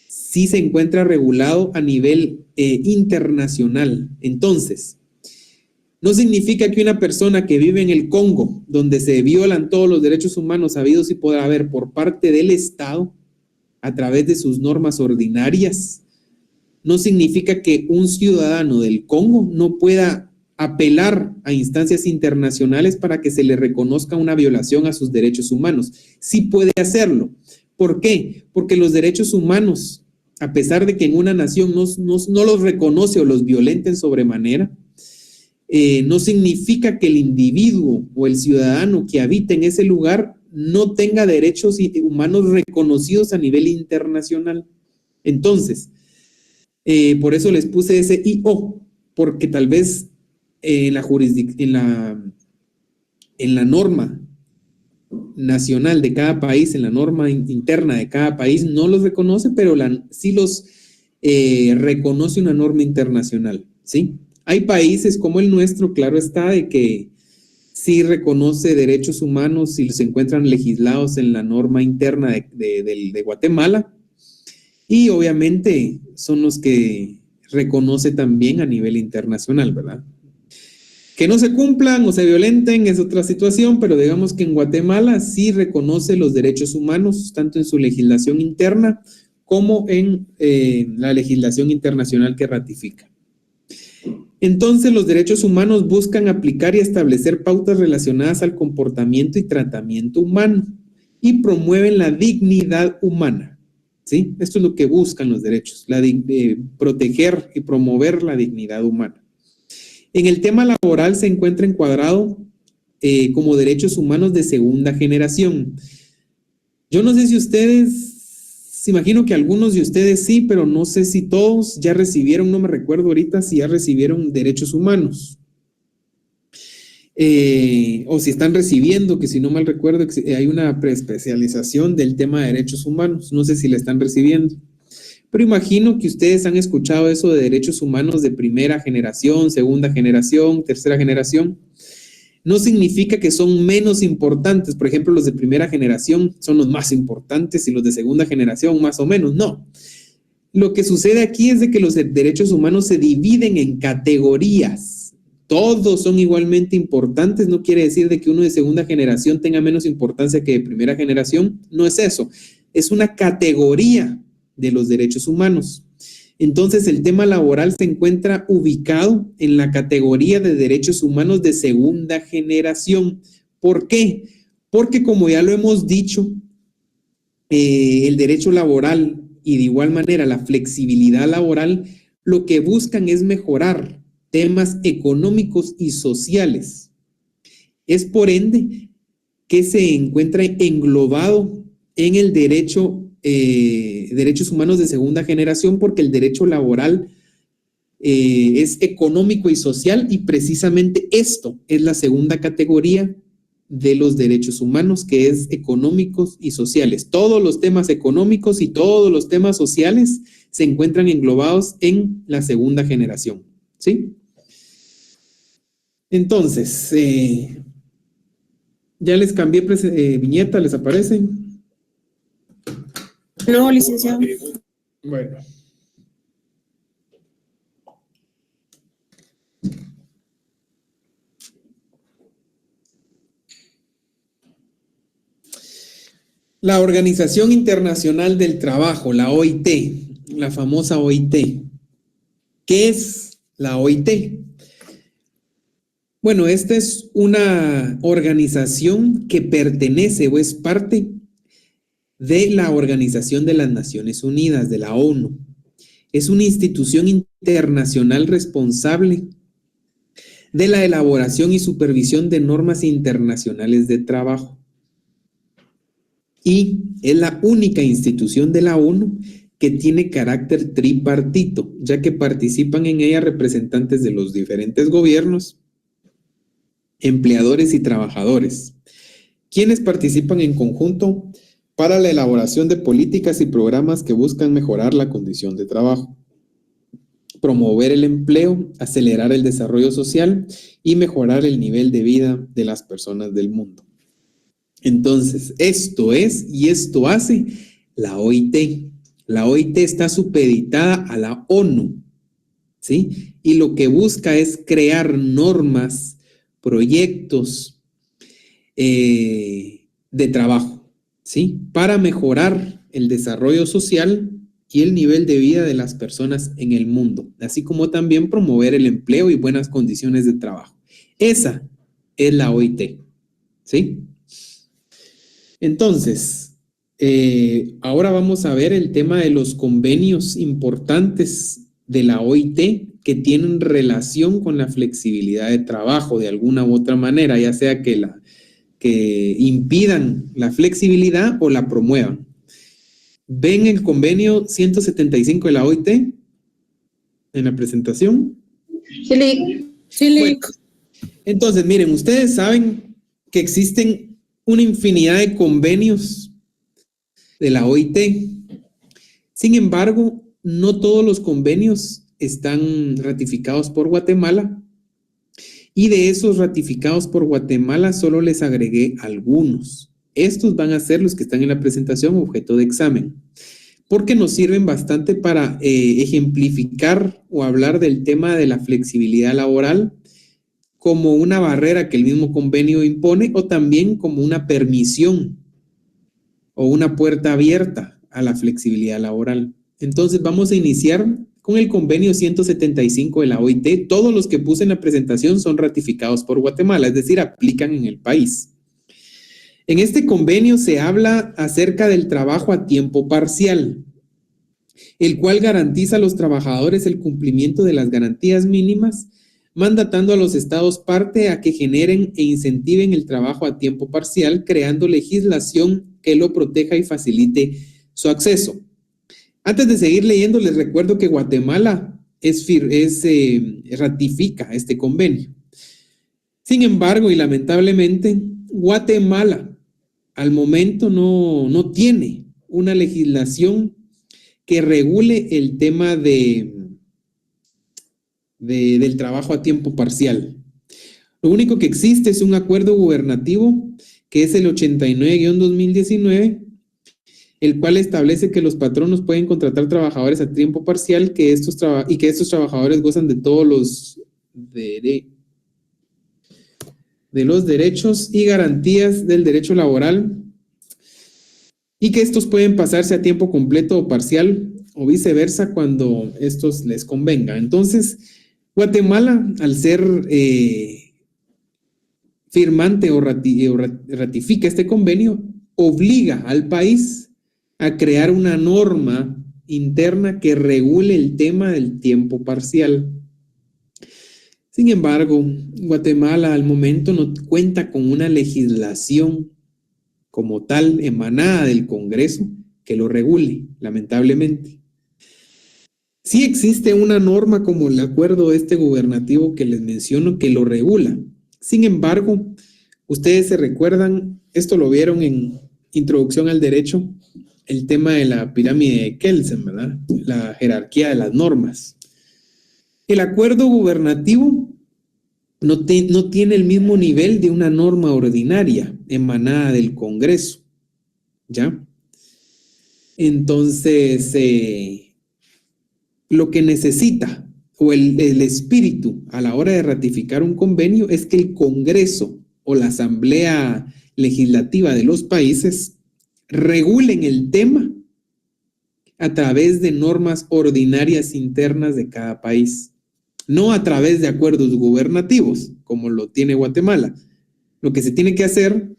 sí se encuentra regulado a nivel internacional. Entonces, no significa que una persona que vive en el Congo, donde se violan todos los derechos humanos habidos y por haber por parte del Estado, a través de sus normas ordinarias, no significa que un ciudadano del Congo no pueda apelar a instancias internacionales para que se le reconozca una violación a sus derechos humanos. Sí puede hacerlo. ¿Por qué? Porque los derechos humanos, a pesar de que en una nación no los reconoce o los violenten sobremanera, no significa que el individuo o el ciudadano que habita en ese lugar no tenga derechos humanos reconocidos a nivel internacional. Entonces, por eso les puse ese IO, porque tal vez en la norma nacional de cada país, en la norma interna de cada país, no los reconoce, pero sí los reconoce una norma internacional, ¿sí? Hay países como el nuestro, claro está, de que sí reconoce derechos humanos y se encuentran legislados en la norma interna de Guatemala, y obviamente son los que reconoce también a nivel internacional, ¿verdad? Que no se cumplan o se violenten es otra situación, pero digamos que en Guatemala sí reconoce los derechos humanos, tanto en su legislación interna como en la legislación internacional que ratifica. Entonces, los derechos humanos buscan aplicar y establecer pautas relacionadas al comportamiento y tratamiento humano y promueven la dignidad humana, ¿sí? Esto es lo que buscan los derechos, proteger y promover la dignidad humana. En el tema laboral se encuentra encuadrado como derechos humanos de segunda generación. Yo no sé si ustedes, imagino que algunos de ustedes sí, pero no sé si todos ya recibieron, no me recuerdo ahorita si ya recibieron derechos humanos. O si están recibiendo, que si no mal recuerdo, hay una preespecialización del tema de derechos humanos. No sé si la están recibiendo. Pero imagino que ustedes han escuchado eso de derechos humanos de primera generación, segunda generación, tercera generación. No significa que son menos importantes. Por ejemplo, los de primera generación son los más importantes y los de segunda generación más o menos. No. Lo que sucede aquí es de que los derechos humanos se dividen en categorías. Todos son igualmente importantes. No quiere decir de que uno de segunda generación tenga menos importancia que de primera generación. No es eso. Es una categoría de los derechos humanos. Entonces, el tema laboral se encuentra ubicado en la categoría de derechos humanos de segunda generación. ¿Por qué? Porque, como ya lo hemos dicho, el derecho laboral y de igual manera la flexibilidad laboral, lo que buscan es mejorar temas económicos y sociales. Es por ende que se encuentra englobado en el derechos humanos de segunda generación, porque el derecho laboral es económico y social, y precisamente esto es la segunda categoría de los derechos humanos, que es económicos y sociales. Todos los temas económicos y todos los temas sociales se encuentran englobados en la segunda generación, ¿sí? Entonces, ya les cambié viñeta, ¿les aparece? No, licenciado. Bueno. La Organización Internacional del Trabajo, la OIT, la famosa OIT. ¿Qué es la OIT? Bueno, esta es una organización que pertenece o es parte de la Organización de las Naciones Unidas, de la ONU. Es una institución internacional responsable de la elaboración y supervisión de normas internacionales de trabajo. Y es la única institución de la ONU que tiene carácter tripartito, ya que participan en ella representantes de los diferentes gobiernos, empleadores y trabajadores, quienes participan en conjunto para la elaboración de políticas y programas que buscan mejorar la condición de trabajo, promover el empleo, acelerar el desarrollo social y mejorar el nivel de vida de las personas del mundo. Entonces, esto es y esto hace la OIT. La OIT está supeditada a la ONU, ¿sí? Y lo que busca es crear normas, proyectos de trabajo, ¿sí? Para mejorar el desarrollo social y el nivel de vida de las personas en el mundo, así como también promover el empleo y buenas condiciones de trabajo. Esa es la OIT, ¿sí? Entonces, ahora vamos a ver el tema de los convenios importantes de la OIT que tienen relación con la flexibilidad de trabajo de alguna u otra manera, ya sea que impidan la flexibilidad o la promuevan. ¿Ven el convenio 175 de la OIT en la presentación? Sí. Bueno, entonces, miren, ustedes saben que existen una infinidad de convenios de la OIT. Sin embargo, no todos los convenios están ratificados por Guatemala. Y de esos ratificados por Guatemala, solo les agregué algunos. Estos van a ser los que están en la presentación objeto de examen, porque nos sirven bastante para ejemplificar o hablar del tema de la flexibilidad laboral como una barrera que el mismo convenio impone o también como una permisión o una puerta abierta a la flexibilidad laboral. Entonces vamos a iniciar con el convenio 175 de la OIT. Todos los que puse en la presentación son ratificados por Guatemala, es decir, aplican en el país. En este convenio se habla acerca del trabajo a tiempo parcial, el cual garantiza a los trabajadores el cumplimiento de las garantías mínimas, mandatando a los estados parte a que generen e incentiven el trabajo a tiempo parcial, creando legislación que lo proteja y facilite su acceso. Antes de seguir leyendo, les recuerdo que Guatemala ratifica este convenio. Sin embargo, y lamentablemente, Guatemala al momento no tiene una legislación que regule el tema del trabajo a tiempo parcial. Lo único que existe es un acuerdo gubernativo que es el 89-2019, el cual establece que los patronos pueden contratar trabajadores a tiempo parcial y que estos trabajadores gozan de todos los derechos y garantías del derecho laboral y que estos pueden pasarse a tiempo completo o parcial o viceversa cuando estos les convenga. Entonces, Guatemala, al ser firmante o ratifica este convenio, obliga al país a crear una norma interna que regule el tema del tiempo parcial. Sin embargo, Guatemala al momento no cuenta con una legislación como tal emanada del Congreso que lo regule, lamentablemente. Sí existe una norma como el acuerdo gubernativo que les menciono que lo regula. Sin embargo, ustedes se recuerdan, esto lo vieron en Introducción al Derecho, el tema de la pirámide de Kelsen, ¿verdad? La jerarquía de las normas. El acuerdo gubernativo no tiene el mismo nivel de una norma ordinaria emanada del Congreso, ¿ya? Entonces, lo que necesita o el espíritu a la hora de ratificar un convenio es que el Congreso o la Asamblea Legislativa de los países regulen el tema a través de normas ordinarias internas de cada país, no a través de acuerdos gubernativos, como lo tiene Guatemala. Lo que se tiene que hacer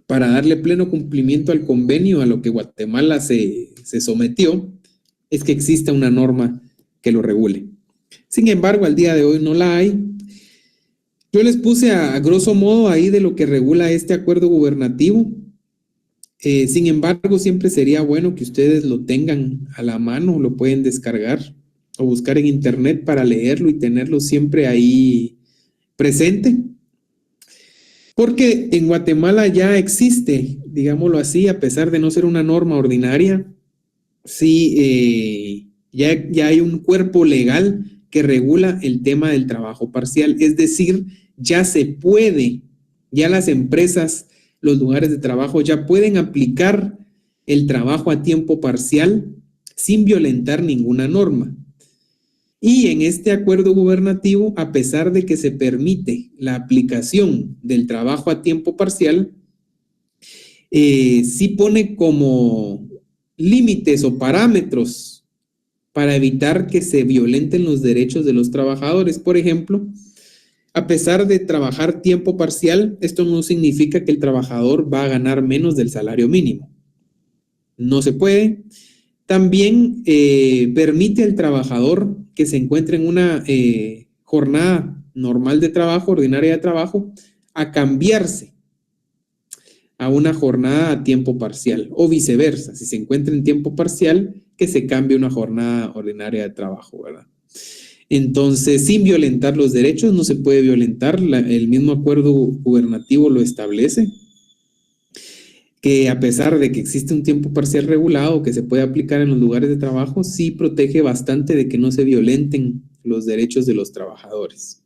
para darle pleno cumplimiento al convenio a lo que Guatemala se sometió es que exista una norma que lo regule. Sin embargo, al día de hoy no la hay. Yo les puse a grosso modo ahí de lo que regula este acuerdo gubernativo. Sin embargo, siempre sería bueno que ustedes lo tengan a la mano, lo pueden descargar o buscar en internet para leerlo y tenerlo siempre ahí presente. Porque en Guatemala ya existe, digámoslo así, a pesar de no ser una norma ordinaria, sí, ya hay un cuerpo legal que regula el tema del trabajo parcial. Es decir, ya se puede, ya las empresas, los lugares de trabajo ya pueden aplicar el trabajo a tiempo parcial sin violentar ninguna norma. Y en este acuerdo gubernativo, a pesar de que se permite la aplicación del trabajo a tiempo parcial, sí pone como límites o parámetros para evitar que se violenten los derechos de los trabajadores. Por ejemplo, a pesar de trabajar tiempo parcial, esto no significa que el trabajador va a ganar menos del salario mínimo. No se puede. También permite al trabajador que se encuentre en una jornada normal de trabajo, ordinaria de trabajo, a cambiarse a una jornada a tiempo parcial o viceversa. Si se encuentra en tiempo parcial, que se cambie a una jornada ordinaria de trabajo, ¿verdad? Entonces, sin violentar los derechos, no se puede violentar. El mismo acuerdo gubernativo lo establece, que a pesar de que existe un tiempo parcial regulado que se puede aplicar en los lugares de trabajo, sí protege bastante de que no se violenten los derechos de los trabajadores.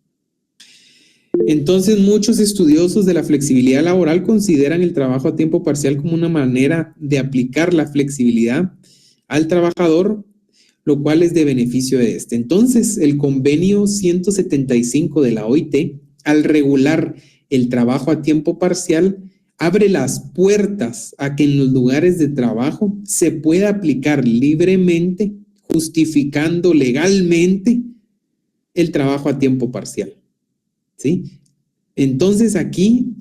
Entonces, muchos estudiosos de la flexibilidad laboral consideran el trabajo a tiempo parcial como una manera de aplicar la flexibilidad al trabajador, lo cual es de beneficio de este. Entonces, el convenio 175 de la OIT, al regular el trabajo a tiempo parcial, abre las puertas a que en los lugares de trabajo se pueda aplicar libremente, justificando legalmente el trabajo a tiempo parcial. ¿Sí? Entonces aquí,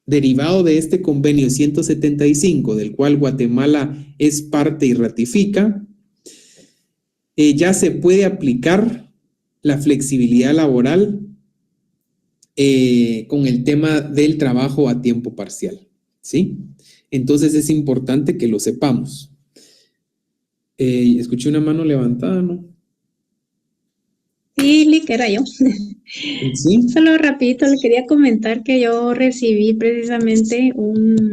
derivado de este convenio 175, del cual Guatemala es parte y ratifica, ya se puede aplicar la flexibilidad laboral con el tema del trabajo a tiempo parcial, ¿sí? Entonces es importante que lo sepamos. Escuché una mano levantada, ¿no? Sí, Lick, era yo. ¿Sí? Solo rapidito le quería comentar que yo recibí precisamente un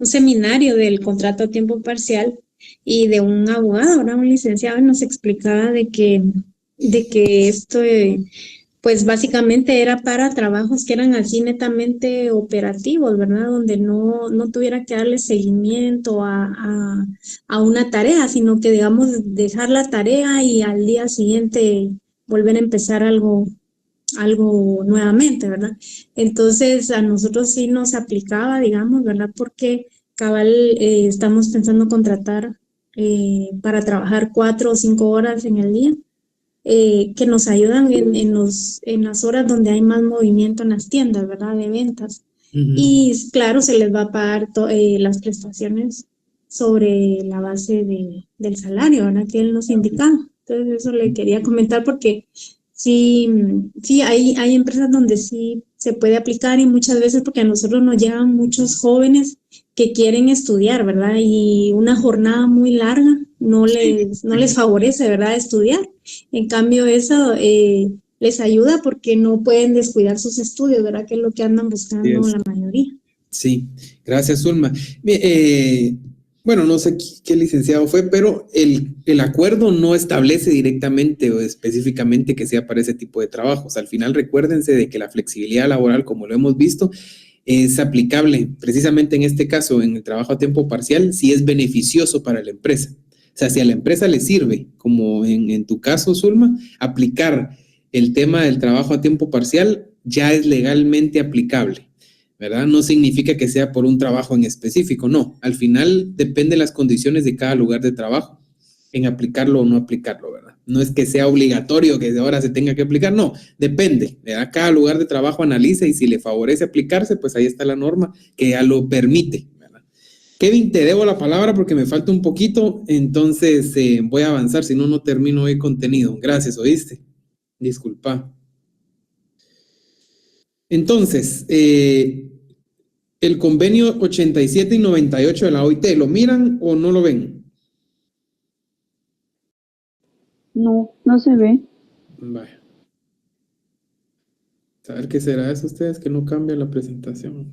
seminario del contrato a tiempo parcial y de un abogado, ahora un licenciado, nos explicaba de que esto pues básicamente era para trabajos que eran así netamente operativos, ¿verdad? Donde no tuviera que darle seguimiento a una tarea, sino que, digamos, dejar la tarea y al día siguiente volver a empezar algo nuevamente, ¿verdad? Entonces, a nosotros sí nos aplicaba, digamos, ¿verdad? Porque cabal estamos pensando contratar para trabajar 4 o 5 horas en el día. Que nos ayudan en las horas donde hay más movimiento en las tiendas, ¿verdad? De ventas. Uh-huh. Y claro, se les va a pagar las prestaciones sobre la base del salario, ¿verdad? Que él nos indicaba. Entonces eso le quería comentar porque sí hay empresas donde sí se puede aplicar y muchas veces porque a nosotros nos llegan muchos jóvenes que quieren estudiar, ¿verdad? Y una jornada muy larga no les favorece, ¿verdad? Estudiar. En cambio, eso les ayuda porque no pueden descuidar sus estudios, ¿verdad? Que es lo que andan buscando la mayoría. Sí, gracias, Zulma. Bueno, no sé qué licenciado fue, pero el acuerdo no establece directamente o específicamente que sea para ese tipo de trabajos. Al final, recuérdense de que la flexibilidad laboral, como lo hemos visto, es aplicable precisamente en este caso, en el trabajo a tiempo parcial, si es beneficioso para la empresa. O sea, si a la empresa le sirve, como en tu caso, Zulma, aplicar el tema del trabajo a tiempo parcial ya es legalmente aplicable, ¿verdad? No significa que sea por un trabajo en específico, no. Al final depende de las condiciones de cada lugar de trabajo en aplicarlo o no aplicarlo, ¿verdad? No es que sea obligatorio que de ahora se tenga que aplicar, no, depende, ¿verdad? Cada lugar de trabajo analiza y si le favorece aplicarse, pues ahí está la norma que ya lo permite, ¿verdad? Kevin, te debo la palabra porque me falta un poquito, entonces voy a avanzar, si no, no termino hoy contenido. Gracias, ¿oíste? Disculpa. Entonces, el convenio 87 y 98 de la OIT, ¿lo miran o no lo ven? No, no se ve. Vaya. A ver qué será eso ustedes que no cambian la presentación.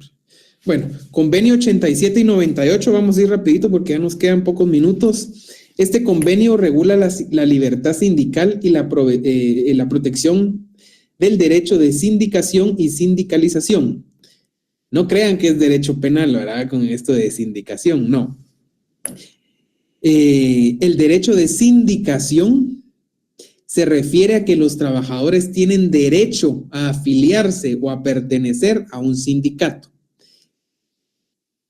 Bueno, convenio 87 y 98, vamos a ir rapidito porque ya nos quedan pocos minutos. Este convenio regula la libertad sindical y la protección del derecho de sindicación y sindicalización. No crean que es derecho penal, ¿verdad? Con esto de sindicación, no. El derecho de sindicación se refiere a que los trabajadores tienen derecho a afiliarse o a pertenecer a un sindicato.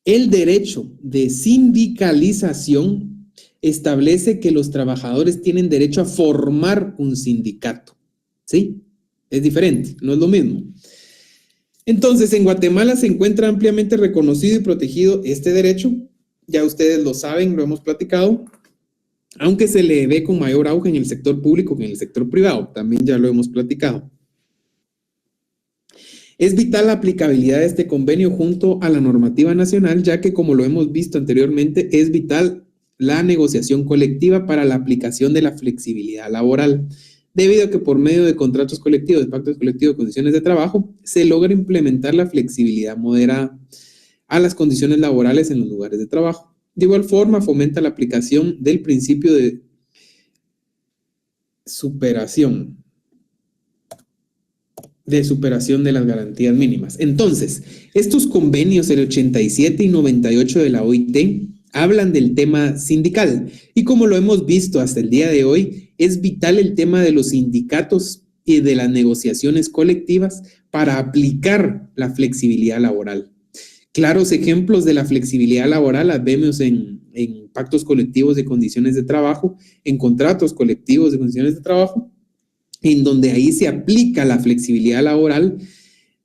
El derecho de sindicalización establece que los trabajadores tienen derecho a formar un sindicato. ¿Sí? Es diferente, no es lo mismo. Entonces, en Guatemala se encuentra ampliamente reconocido y protegido este derecho. Ya ustedes lo saben, lo hemos platicado. Aunque se le ve con mayor auge en el sector público que en el sector privado, también ya lo hemos platicado. Es vital la aplicabilidad de este convenio junto a la normativa nacional, ya que, como lo hemos visto anteriormente, es vital la negociación colectiva para la aplicación de la flexibilidad laboral, debido a que por medio de contratos colectivos, de pactos colectivos, condiciones de trabajo, se logra implementar la flexibilidad moderada a las condiciones laborales en los lugares de trabajo. De igual forma, fomenta la aplicación del principio de superación de las garantías mínimas. Entonces, estos convenios, el 87 y 98 de la OIT, hablan del tema sindical. Y como lo hemos visto hasta el día de hoy, es vital el tema de los sindicatos y de las negociaciones colectivas para aplicar la flexibilidad laboral. Claros ejemplos de la flexibilidad laboral las vemos en pactos colectivos de condiciones de trabajo, en contratos colectivos de condiciones de trabajo, en donde ahí se aplica la flexibilidad laboral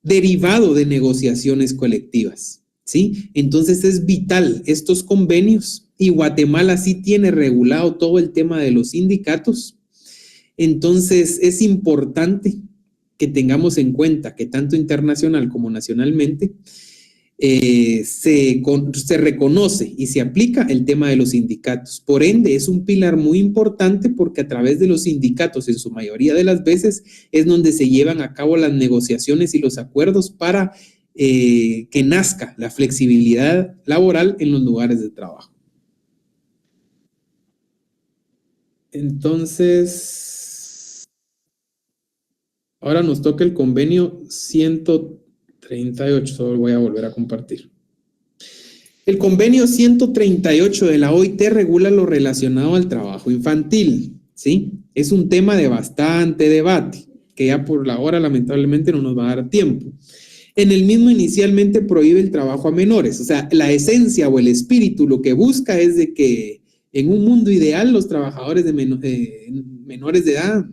derivado de negociaciones colectivas, ¿sí? Entonces es vital estos convenios, y Guatemala sí tiene regulado todo el tema de los sindicatos. Entonces es importante que tengamos en cuenta que tanto internacional como nacionalmente se reconoce y se aplica el tema de los sindicatos. Por ende, es un pilar muy importante porque a través de los sindicatos, en su mayoría de las veces, es donde se llevan a cabo las negociaciones y los acuerdos para que nazca la flexibilidad laboral en los lugares de trabajo. Entonces, ahora nos toca el convenio 138, solo voy a volver a compartir. El convenio 138 de la OIT regula lo relacionado al trabajo infantil, ¿sí? Es un tema de bastante debate, que ya por la hora lamentablemente no nos va a dar tiempo. En el mismo inicialmente prohíbe el trabajo a menores, o sea, la esencia o el espíritu lo que busca es de que en un mundo ideal los trabajadores de menores de edad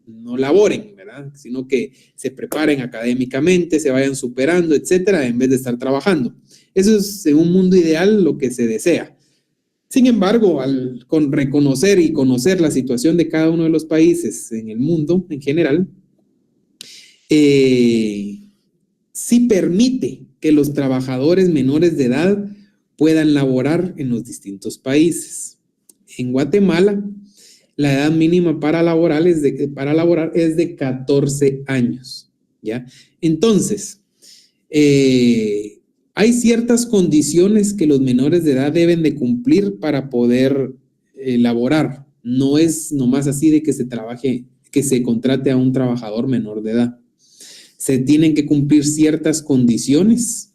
no laboren, ¿verdad? Sino que se preparen académicamente, se vayan superando, etcétera, en vez de estar trabajando. Eso es en un mundo ideal lo que se desea. Sin embargo, al reconocer y conocer la situación de cada uno de los países en el mundo en general, sí permite que los trabajadores menores de edad puedan laborar en los distintos países. En Guatemala, la edad mínima para laborar es de 14 años, ¿ya? Entonces, hay ciertas condiciones que los menores de edad deben de cumplir para poder laborar. No es nomás así de que se contrate a un trabajador menor de edad. Se tienen que cumplir ciertas condiciones.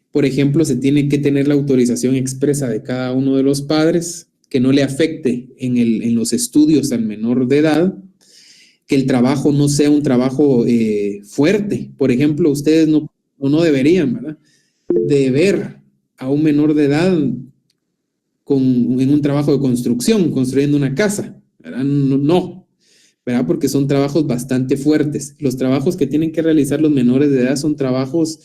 Por ejemplo, se tiene que tener la autorización expresa de cada uno de los padres, que no le afecte en los estudios al menor de edad, que el trabajo no sea un trabajo fuerte. Por ejemplo, ustedes no o no deberían, ¿verdad?, de ver a un menor de edad en un trabajo de construcción, construyendo una casa, ¿verdad? No, ¿verdad? Porque son trabajos bastante fuertes. Los trabajos que tienen que realizar los menores de edad son trabajos,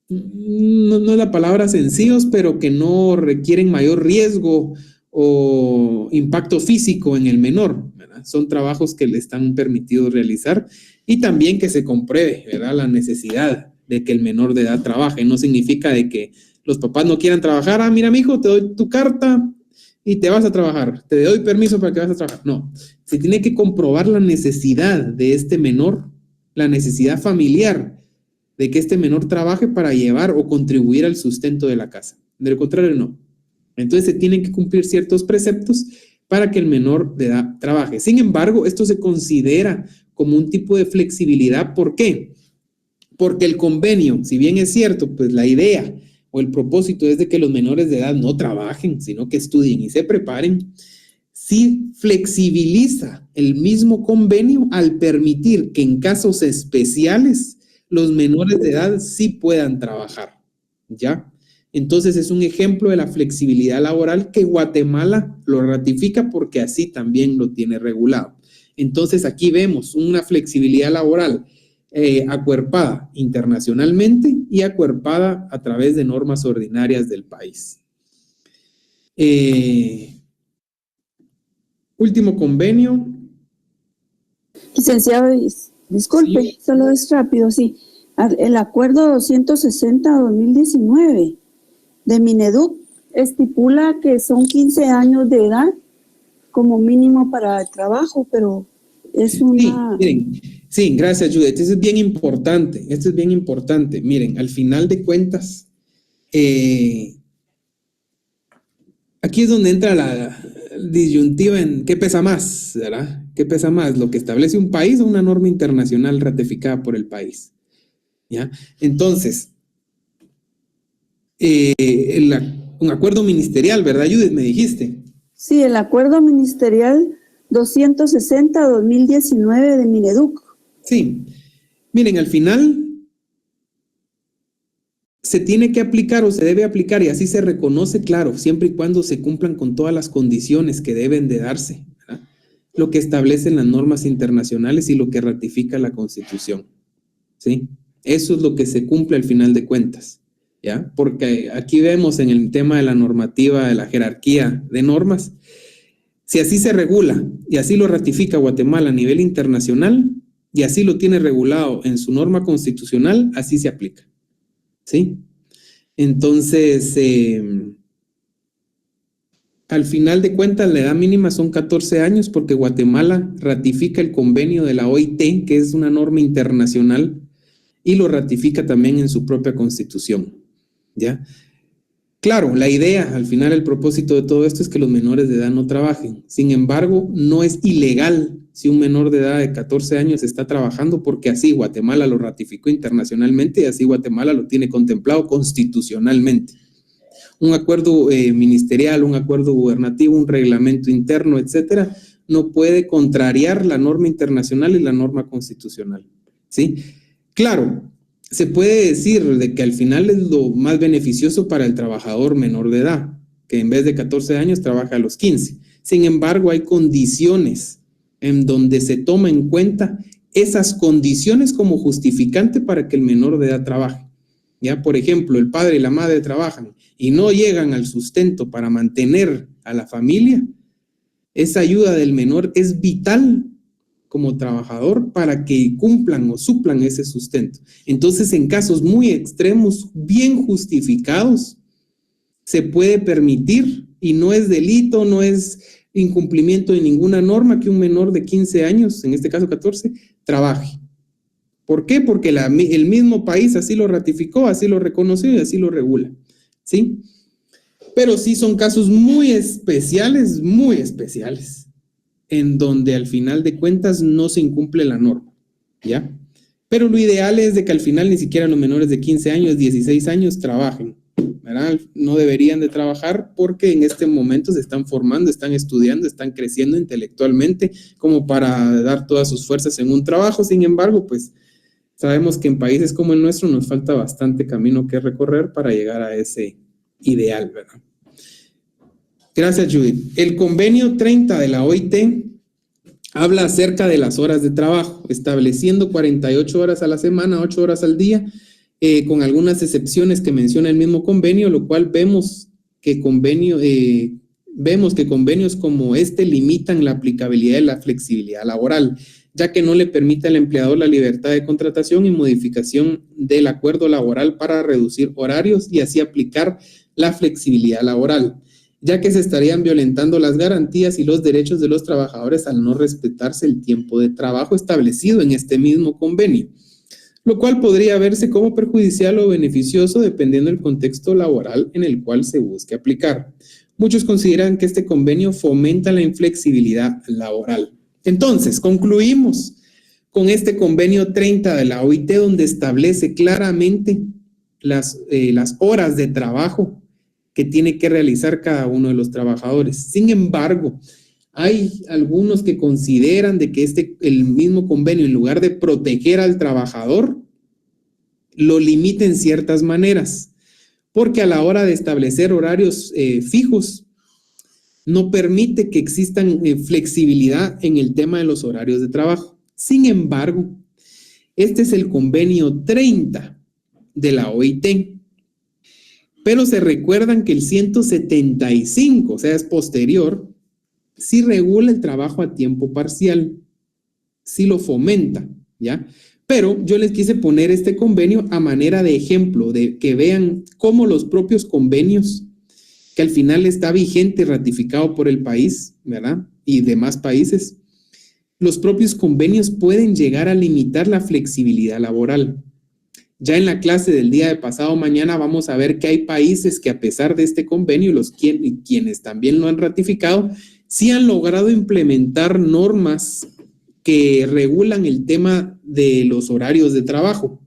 no es la palabra sencillos, pero que no requieren mayor riesgo o impacto físico en el menor, ¿verdad? Son trabajos que le están permitidos realizar y también que se compruebe, ¿verdad?, la necesidad de que el menor de edad trabaje. No significa de que los papás no quieran trabajar. Mira, mijo, te doy tu carta y te vas a trabajar. Te doy permiso para que vas a trabajar. No, se tiene que comprobar la necesidad de este menor, la necesidad familiar de que este menor trabaje para llevar o contribuir al sustento de la casa. De lo contrario, no. Entonces se tienen que cumplir ciertos preceptos para que el menor de edad trabaje. Sin embargo, esto se considera como un tipo de flexibilidad. ¿Por qué? Porque el convenio, si bien es cierto, pues la idea o el propósito es de que los menores de edad no trabajen, sino que estudien y se preparen, sí flexibiliza el mismo convenio al permitir que en casos especiales los menores de edad sí puedan trabajar, ¿ya? Entonces es un ejemplo de la flexibilidad laboral que Guatemala lo ratifica porque así también lo tiene regulado. Entonces aquí vemos una flexibilidad laboral acuerpada internacionalmente y acuerpada a través de normas ordinarias del país. Último convenio. Licenciado, disculpe, Sí. solo es rápido, sí. El acuerdo 260-2019 de Mineduc estipula que son 15 años de edad como mínimo para el trabajo, pero es una... Sí, miren, sí, gracias, Judith. Esto es bien importante. Esto es bien importante. Miren, al final de cuentas, aquí es donde entra la disyuntiva en qué pesa más, ¿verdad? ¿Qué pesa más? ¿Lo que establece un país o una norma internacional ratificada por el país? ¿Ya? Entonces, un acuerdo ministerial, ¿verdad, Judith? Me dijiste. Sí, el acuerdo ministerial 260-2019 de Mineduc. Sí. Miren, al final se tiene que aplicar o se debe aplicar y así se reconoce, claro, siempre y cuando se cumplan con todas las condiciones que deben de darse, ¿verdad?, lo que establecen las normas internacionales y lo que ratifica la Constitución, ¿sí? Eso es lo que se cumple al final de cuentas, ¿ya? Porque aquí vemos en el tema de la normativa, de la jerarquía de normas, si así se regula y así lo ratifica Guatemala a nivel internacional y así lo tiene regulado en su norma constitucional, así se aplica, ¿sí? Entonces, al final de cuentas, la edad mínima son 14 años porque Guatemala ratifica el convenio de la OIT, que es una norma internacional, y lo ratifica también en su propia constitución, ¿ya? Claro, la idea, al final el propósito de todo esto es que los menores de edad no trabajen. Sin embargo, no es ilegal si un menor de edad de 14 años está trabajando porque así Guatemala lo ratificó internacionalmente y así Guatemala lo tiene contemplado constitucionalmente. Un acuerdo ministerial, un acuerdo gubernativo, un reglamento interno, etcétera, no puede contrariar la norma internacional y la norma constitucional, ¿sí? Claro, se puede decir de que al final es lo más beneficioso para el trabajador menor de edad, que en vez de 14 años trabaja a los 15. Sin embargo, hay condiciones en donde se toma en cuenta esas condiciones como justificante para que el menor de edad trabaje. Ya, por ejemplo, el padre y la madre trabajan y no llegan al sustento para mantener a la familia, esa ayuda del menor es vital como trabajador para que cumplan o suplan ese sustento. Entonces, en casos muy extremos, bien justificados, se puede permitir y no es delito, no es incumplimiento de ninguna norma que un menor de 15 años, en este caso 14, trabaje. ¿Por qué? Porque el mismo país así lo ratificó, así lo reconoció y así lo regula, ¿sí? Pero sí son casos muy especiales, en donde al final de cuentas no se incumple la norma, ¿ya? Pero lo ideal es de que al final ni siquiera los menores de 15 años, 16 años trabajen, ¿verdad? No deberían de trabajar porque en este momento se están formando, están estudiando, están creciendo intelectualmente como para dar todas sus fuerzas en un trabajo. Sin embargo, pues Sabemos que en países como el nuestro nos falta bastante camino que recorrer para llegar a ese ideal, ¿verdad? Gracias, Judith. El convenio 30 de la OIT habla acerca de las horas de trabajo, estableciendo 48 horas a la semana, 8 horas al día, con algunas excepciones que menciona el mismo convenio, lo cual vemos que convenios como este limitan la aplicabilidad de la flexibilidad laboral, ya que no le permite al empleador la libertad de contratación y modificación del acuerdo laboral para reducir horarios y así aplicar la flexibilidad laboral, ya que se estarían violentando las garantías y los derechos de los trabajadores al no respetarse el tiempo de trabajo establecido en este mismo convenio, lo cual podría verse como perjudicial o beneficioso dependiendo del contexto laboral en el cual se busque aplicar. Muchos consideran que este convenio fomenta la inflexibilidad laboral. Entonces, concluimos con este convenio 30 de la OIT, donde establece claramente las horas de trabajo que tiene que realizar cada uno de los trabajadores. Sin embargo, hay algunos que consideran de que el mismo convenio, en lugar de proteger al trabajador, lo limita en ciertas maneras, porque a la hora de establecer horarios fijos, no permite que existan flexibilidad en el tema de los horarios de trabajo. Sin embargo, este es el convenio 30 de la OIT, pero se recuerdan que el 175, o sea, es posterior, sí regula el trabajo a tiempo parcial, sí lo fomenta, ¿ya? Pero yo les quise poner este convenio a manera de ejemplo, de que vean cómo los propios convenios, que al final está vigente y ratificado por el país, ¿verdad? Y demás países, los propios convenios pueden llegar a limitar la flexibilidad laboral. Ya en la clase del día de pasado mañana vamos a ver que hay países que a pesar de este convenio, quienes también lo han ratificado, sí han logrado implementar normas que regulan el tema de los horarios de trabajo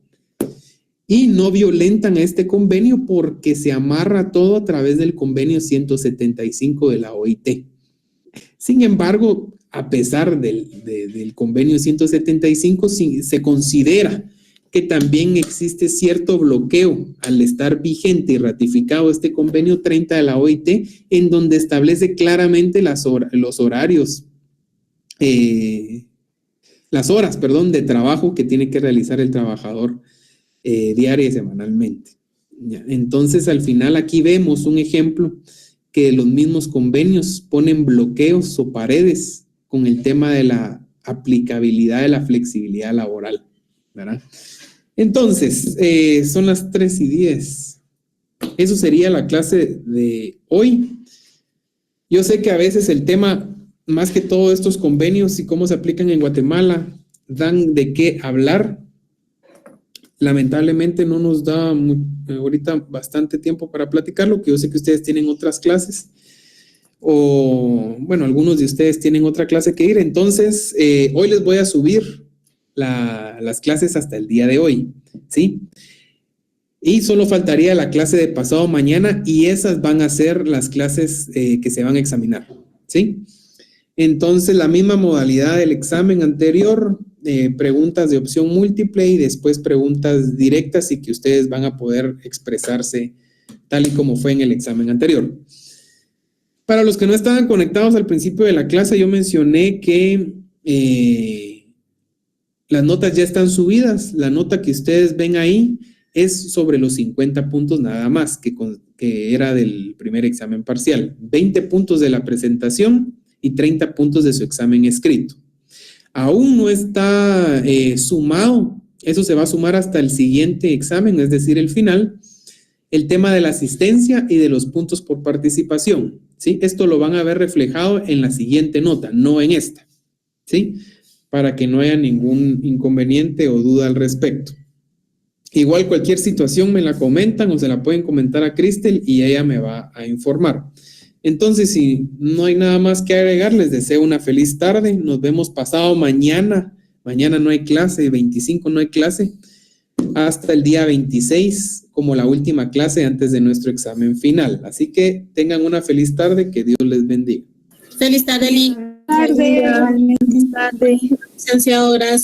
y no violentan a este convenio porque se amarra todo a través del convenio 175 de la OIT. Sin embargo, a pesar del convenio 175, se considera que también existe cierto bloqueo al estar vigente y ratificado este convenio 30 de la OIT, en donde establece claramente las horas de trabajo que tiene que realizar el trabajador diaria y semanalmente. ¿Ya? Entonces, al final aquí vemos un ejemplo que los mismos convenios ponen bloqueos o paredes con el tema de la aplicabilidad de la flexibilidad laboral, ¿verdad? Entonces, son las 3:10. Eso sería la clase de hoy. Yo sé que a veces el tema, más que todo estos convenios y cómo se aplican en Guatemala, dan de qué hablar. Lamentablemente no nos da ahorita bastante tiempo para platicarlo, que yo sé que ustedes tienen otras clases, o bueno, algunos de ustedes tienen otra clase que ir. Entonces, hoy les voy a subir las clases hasta el día de hoy, ¿sí? Y solo faltaría la clase de pasado mañana y esas van a ser las clases que se van a examinar, ¿sí? Entonces, la misma modalidad del examen anterior, preguntas de opción múltiple y después preguntas directas y que ustedes van a poder expresarse tal y como fue en el examen anterior. Para los que no estaban conectados al principio de la clase, yo mencioné que las notas ya están subidas. La nota que ustedes ven ahí es sobre los 50 puntos nada más, que era del primer examen parcial. 20 puntos de la presentación y 30 puntos de su examen escrito. Aún no está sumado, eso se va a sumar hasta el siguiente examen, es decir, el final, el tema de la asistencia y de los puntos por participación, ¿sí? Esto lo van a ver reflejado en la siguiente nota, no en esta, ¿sí? Para que no haya ningún inconveniente o duda al respecto. Igual cualquier situación me la comentan o se la pueden comentar a Cristel y ella me va a informar. Entonces, si no hay nada más que agregar, les deseo una feliz tarde. Nos vemos pasado mañana. Mañana no hay clase, 25 no hay clase. Hasta el día 26, como la última clase antes de nuestro examen final. Así que tengan una feliz tarde, que Dios les bendiga. Feliz tarde, Lee. Feliz tarde. Licenciado, gracias.